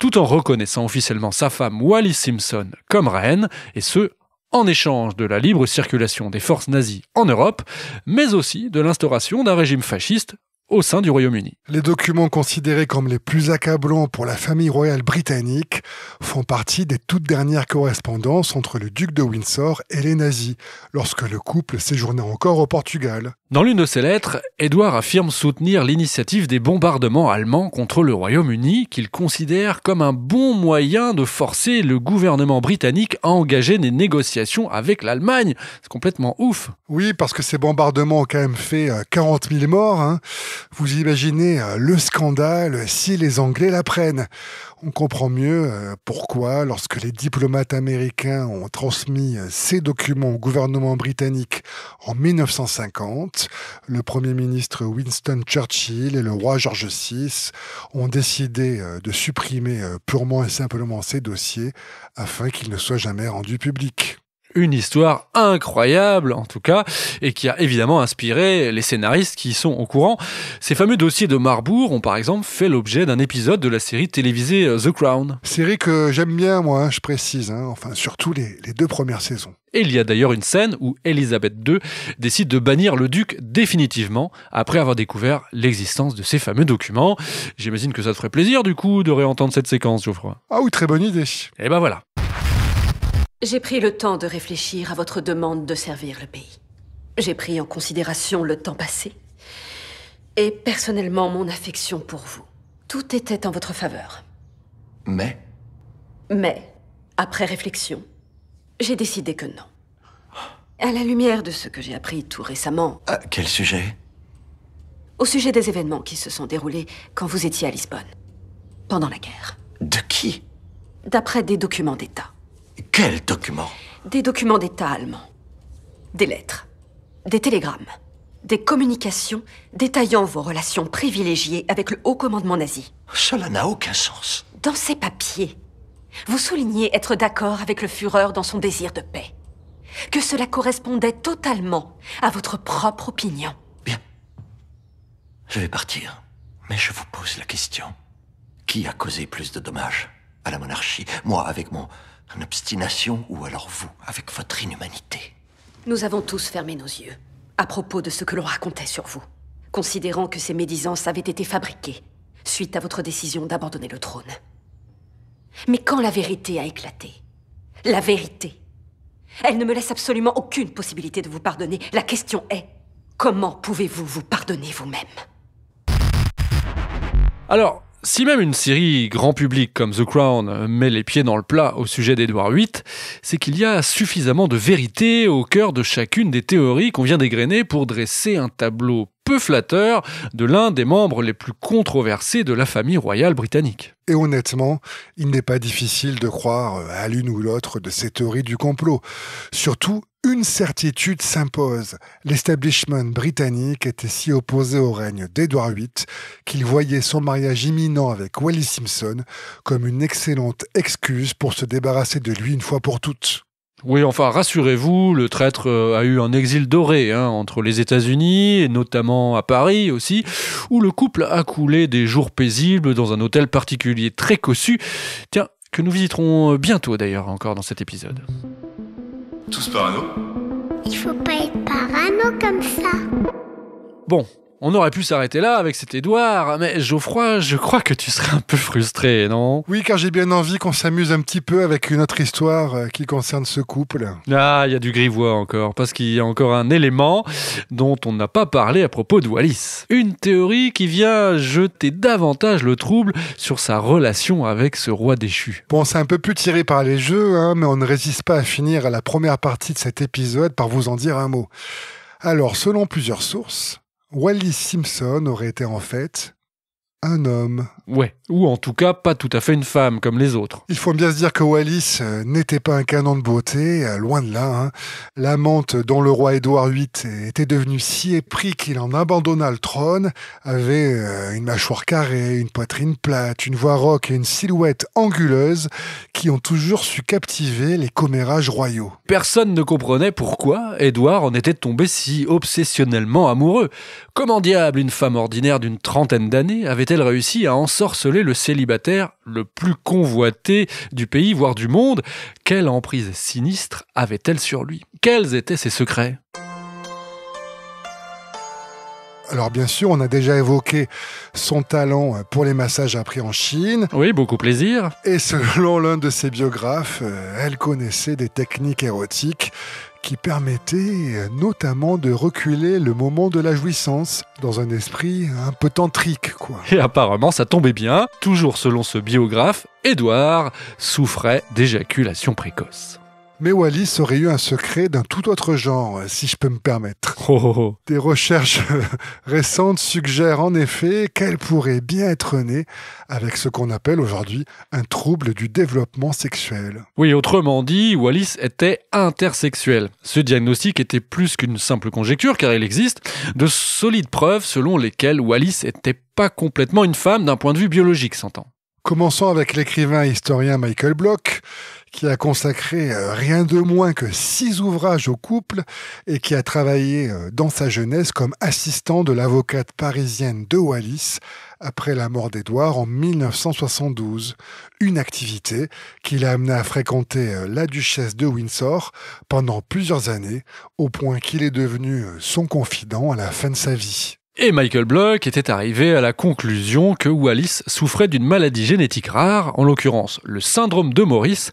tout en reconnaissant officiellement sa femme Wallis Simpson comme reine, et ce, en échange de la libre circulation des forces nazies en Europe, mais aussi de l'instauration d'un régime fasciste au sein du Royaume-Uni. Les documents considérés comme les plus accablants pour la famille royale britannique font partie des toutes dernières correspondances entre le duc de Windsor et les nazis, lorsque le couple séjournait encore au Portugal. Dans l'une de ses lettres, Édouard affirme soutenir l'initiative des bombardements allemands contre le Royaume-Uni, qu'il considère comme un bon moyen de forcer le gouvernement britannique à engager des négociations avec l'Allemagne. C'est complètement ouf. Oui, parce que ces bombardements ont quand même fait 40 000 morts. Hein. Vous imaginez le scandale si les Anglais la prennent. On comprend mieux pourquoi, lorsque les diplomates américains ont transmis ces documents au gouvernement britannique en 1950, le Premier ministre Winston Churchill et le roi George VI ont décidé de supprimer purement et simplement ces dossiers afin qu'ils ne soient jamais rendus publics. Une histoire incroyable, en tout cas, et qui a évidemment inspiré les scénaristes qui y sont au courant. Ces fameux dossiers de Marbourg ont par exemple fait l'objet d'un épisode de la série télévisée The Crown. Série que j'aime bien, moi, je précise, hein. Enfin, surtout les 2 premières saisons. Et il y a d'ailleurs une scène où Elisabeth II décide de bannir le duc définitivement après avoir découvert l'existence de ces fameux documents. J'imagine que ça te ferait plaisir, du coup, de réentendre cette séquence, Geoffroy. Ah oui, très bonne idée. Et ben voilà. J'ai pris le temps de réfléchir à votre demande de servir le pays. J'ai pris en considération le temps passé et personnellement mon affection pour vous. Tout était en votre faveur. Mais, après réflexion, j'ai décidé que non. À la lumière de ce que j'ai appris tout récemment... À quel sujet ? Au sujet des événements qui se sont déroulés quand vous étiez à Lisbonne, pendant la guerre. De qui ? D'après des documents d'État. Quels documents ? Des documents d'État allemands. Des lettres. Des télégrammes. Des communications détaillant vos relations privilégiées avec le haut commandement nazi. Cela n'a aucun sens. Dans ces papiers, vous soulignez être d'accord avec le Führer dans son désir de paix. Que cela correspondait totalement à votre propre opinion. Bien. Je vais partir. Mais je vous pose la question. Qui a causé plus de dommages à la monarchie ? Moi, avec mon obstination, ou alors vous, avec votre inhumanité ? Nous avons tous fermé nos yeux à propos de ce que l'on racontait sur vous, considérant que ces médisances avaient été fabriquées suite à votre décision d'abandonner le trône. Mais quand la vérité a éclaté, la vérité, elle ne me laisse absolument aucune possibilité de vous pardonner. La question est, comment pouvez-vous vous pardonner vous-même ? Alors, si même une série grand public comme The Crown met les pieds dans le plat au sujet d'Édouard VIII, c'est qu'il y a suffisamment de vérité au cœur de chacune des théories qu'on vient d'égrener pour dresser un tableau peu flatteur de l'un des membres les plus controversés de la famille royale britannique. Et honnêtement, il n'est pas difficile de croire à l'une ou l'autre de ces théories du complot. Surtout, une certitude s'impose. L'establishment britannique était si opposé au règne d'Édouard VIII qu'il voyait son mariage imminent avec Wallis Simpson comme une excellente excuse pour se débarrasser de lui une fois pour toutes. Oui, enfin, rassurez-vous, le traître a eu un exil doré entre les États-Unis, et notamment à Paris aussi, où le couple a coulé des jours paisibles dans un hôtel particulier très cossu, que nous visiterons bientôt d'ailleurs encore dans cet épisode. Tous parano ? Il faut pas être parano comme ça. Bon, on aurait pu s'arrêter là avec cet Édouard, mais Geoffroy, je crois que tu serais un peu frustré, non ? Oui, car j'ai bien envie qu'on s'amuse un petit peu avec une autre histoire qui concerne ce couple. Ah, il y a du grivois encore, parce qu'il y a encore un élément dont on n'a pas parlé à propos de Wallis. Une théorie qui vient jeter davantage le trouble sur sa relation avec ce roi déchu. Bon, c'est un peu plus tiré par les jeux, mais on ne résiste pas à finir la première partie de cet épisode par vous en dire un mot. Alors, selon plusieurs sources, Wallis Simpson aurait été en fait un homme. Ouais, ou en tout cas pas tout à fait une femme comme les autres. Il faut bien se dire que Wallis n'était pas un canon de beauté, loin de là. L'amante dont le roi Édouard VIII était devenu si épris qu'il en abandonna le trône avait une mâchoire carrée, une poitrine plate, une voix rauque et une silhouette anguleuse qui ont toujours su captiver les commérages royaux. Personne ne comprenait pourquoi Édouard en était tombé si obsessionnellement amoureux. Comment diable une femme ordinaire d'une trentaine d'années avait-elle réussi à ensorceler le célibataire le plus convoité du pays, voire du monde ? Quelle emprise sinistre avait-elle sur lui ? Quels étaient ses secrets ? Alors bien sûr, on a déjà évoqué son talent pour les massages appris en Chine. Oui, beaucoup plaisir. Et selon l'un de ses biographes, elle connaissait des techniques érotiques qui permettaient notamment de reculer le moment de la jouissance dans un esprit un peu tantrique, quoi. Et apparemment, ça tombait bien. Toujours selon ce biographe, Edward souffrait d'éjaculation précoce. Mais Wallis aurait eu un secret d'un tout autre genre, si je peux me permettre. Oh. Des recherches récentes suggèrent en effet qu'elle pourrait bien être née avec ce qu'on appelle aujourd'hui un trouble du développement sexuel. Oui, autrement dit, Wallis était intersexuel. Ce diagnostic était plus qu'une simple conjecture, car il existe de solides preuves selon lesquelles Wallis n'était pas complètement une femme d'un point de vue biologique, s'entend. Commençons avec l'écrivain et historien Michael Bloch, qui a consacré rien de moins que 6 ouvrages au couple et qui a travaillé dans sa jeunesse comme assistant de l'avocate parisienne de Wallis après la mort d'Édouard en 1972. Une activité qui l'a amené à fréquenter la duchesse de Windsor pendant plusieurs années, au point qu'il est devenu son confident à la fin de sa vie. Et Michael Bloch était arrivé à la conclusion que Wallis souffrait d'une maladie génétique rare, en l'occurrence le syndrome de Morris,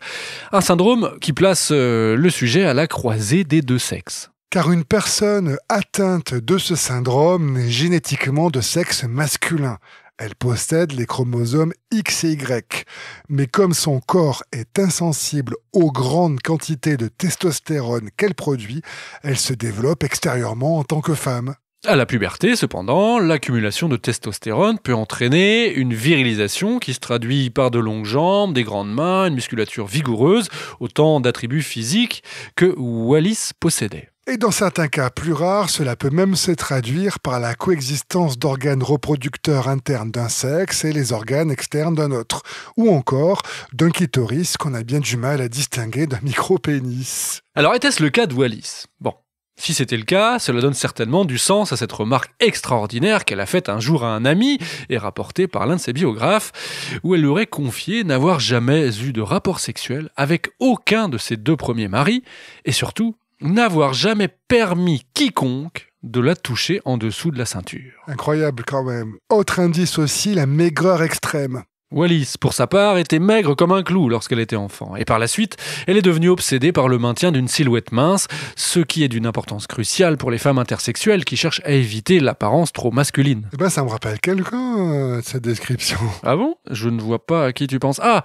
un syndrome qui place le sujet à la croisée des deux sexes. Car une personne atteinte de ce syndrome n'est génétiquement de sexe masculin. Elle possède les chromosomes X et Y. Mais comme son corps est insensible aux grandes quantités de testostérone qu'elle produit, elle se développe extérieurement en tant que femme. À la puberté, cependant, l'accumulation de testostérone peut entraîner une virilisation qui se traduit par de longues jambes, des grandes mains, une musculature vigoureuse, autant d'attributs physiques que Wallis possédait. Et dans certains cas plus rares, cela peut même se traduire par la coexistence d'organes reproducteurs internes d'un sexe et les organes externes d'un autre, ou encore d'un clitoris qu'on a bien du mal à distinguer d'un micro-pénis. Alors était-ce le cas de Wallis ? Bon. Si c'était le cas, cela donne certainement du sens à cette remarque extraordinaire qu'elle a faite un jour à un ami et rapportée par l'un de ses biographes, où elle aurait confié n'avoir jamais eu de rapport sexuel avec aucun de ses 2 premiers maris, et surtout n'avoir jamais permis quiconque de la toucher en dessous de la ceinture. Incroyable quand même. Autre indice aussi, la maigreur extrême. Wallis, pour sa part, était maigre comme un clou lorsqu'elle était enfant. Et par la suite, elle est devenue obsédée par le maintien d'une silhouette mince, ce qui est d'une importance cruciale pour les femmes intersexuelles qui cherchent à éviter l'apparence trop masculine. Eh ben, ça me rappelle quelqu'un, cette description. Ah bon ? Je ne vois pas à qui tu penses. Ah,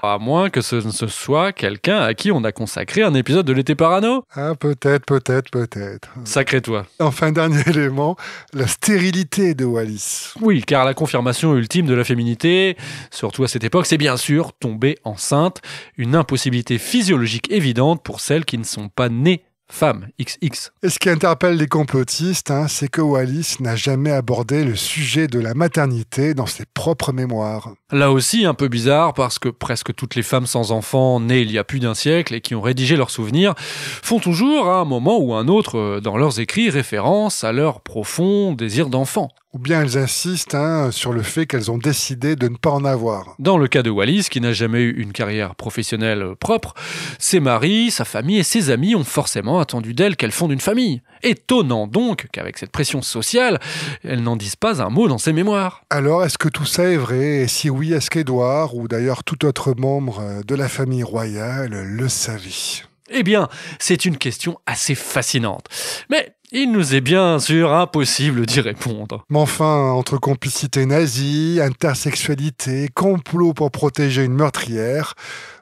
à moins que ce ne soit quelqu'un à qui on a consacré un épisode de l'été parano. Ah, peut-être. Sacré toi. Enfin, dernier élément, la stérilité de Wallis. Oui, car la confirmation ultime de la féminité, surtout à cette époque, c'est bien sûr tomber enceinte, une impossibilité physiologique évidente pour celles qui ne sont pas nées femmes, XX. Et ce qui interpelle les complotistes, c'est que Wallis n'a jamais abordé le sujet de la maternité dans ses propres mémoires. Là aussi, un peu bizarre, parce que presque toutes les femmes sans enfants nées il y a plus d'un siècle et qui ont rédigé leurs souvenirs font toujours, à un moment ou un autre, dans leurs écrits, référence à leur profond désir d'enfant. Ou bien elles insistent sur le fait qu'elles ont décidé de ne pas en avoir. Dans le cas de Wallis, qui n'a jamais eu une carrière professionnelle propre, ses maris, sa famille et ses amis ont forcément attendu d'elle qu'elle fonde une famille. Étonnant donc qu'avec cette pression sociale, elle n'en dise pas un mot dans ses mémoires. Alors, est-ce que tout ça est vrai ? Et si oui, est-ce qu'Édouard, ou d'ailleurs tout autre membre de la famille royale, le savait ? Eh bien, c'est une question assez fascinante. Mais il nous est bien sûr impossible d'y répondre. Mais enfin, entre complicité nazie, intersexualité, complot pour protéger une meurtrière,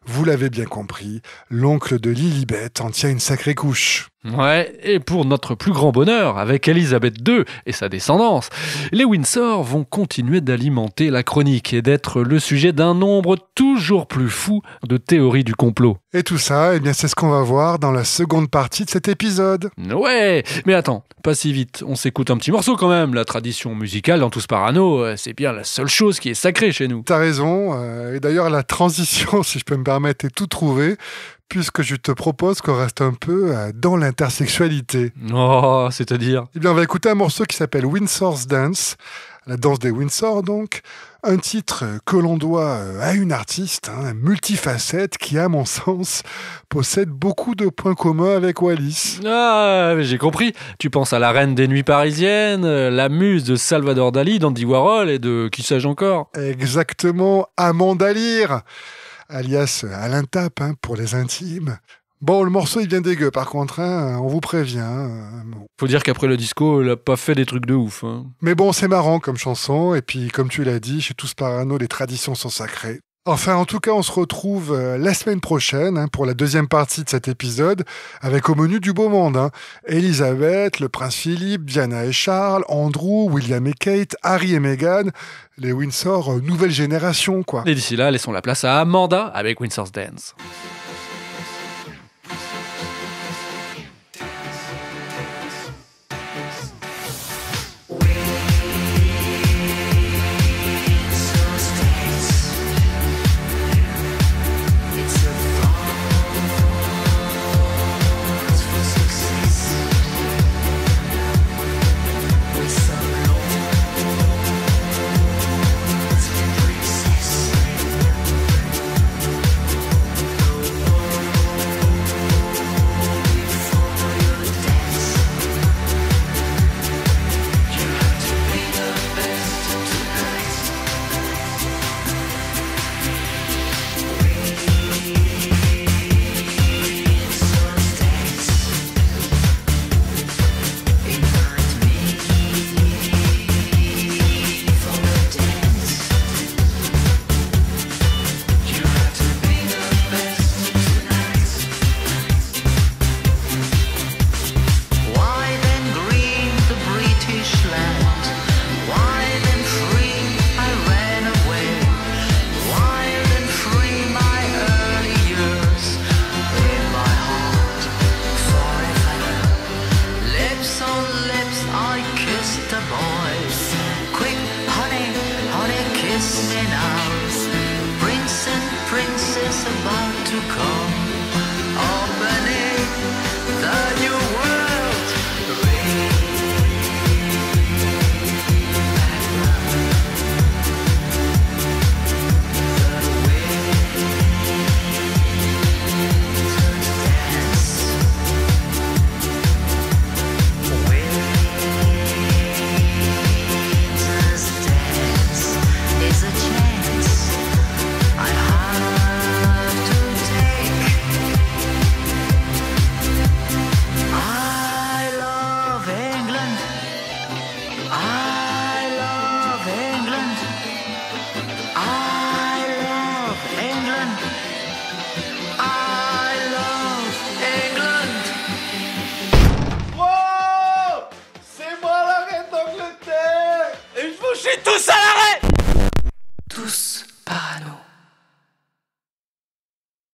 vous l'avez bien compris, l'oncle de Lilibet en tient une sacrée couche. Ouais, et pour notre plus grand bonheur, avec Elisabeth II et sa descendance, les Windsor vont continuer d'alimenter la chronique et d'être le sujet d'un nombre toujours plus fou de théories du complot. Et tout ça, c'est ce qu'on va voir dans la seconde partie de cet épisode. Ouais, mais attends, pas si vite, on s'écoute un petit morceau quand même. La tradition musicale dans Tous Parano, c'est bien la seule chose qui est sacrée chez nous. T'as raison, et d'ailleurs la transition, si je peux me permettre, est tout trouvée, puisque je te propose qu'on reste un peu dans l'intersexualité. Oh, c'est-à-dire ? On va écouter un morceau qui s'appelle Windsor's Dance, La danse des Windsor, donc, un titre que l'on doit à une artiste, multifacette, qui, à mon sens, possède beaucoup de points communs avec Wallis. Ah, j'ai compris. Tu penses à la reine des nuits parisiennes, la muse de Salvador Dali, d'Andy Warhol et de qui sais-je encore. Exactement, Amanda Lear, alias Alain Tape, pour les intimes. Bon, le morceau, il vient dégueu, par contre, on vous prévient. Bon. Faut dire qu'après le disco, il a pas fait des trucs de ouf. Mais bon, c'est marrant comme chanson, et puis, comme tu l'as dit, chez Tous Parano, les traditions sont sacrées. Enfin, en tout cas, on se retrouve la semaine prochaine pour la deuxième partie de cet épisode, avec au menu du beau monde. Elisabeth, le prince Philippe, Diana et Charles, Andrew, William et Kate, Harry et Meghan, les Windsor nouvelle génération, quoi. Et d'ici là, laissons la place à Amanda avec Windsor's Dance.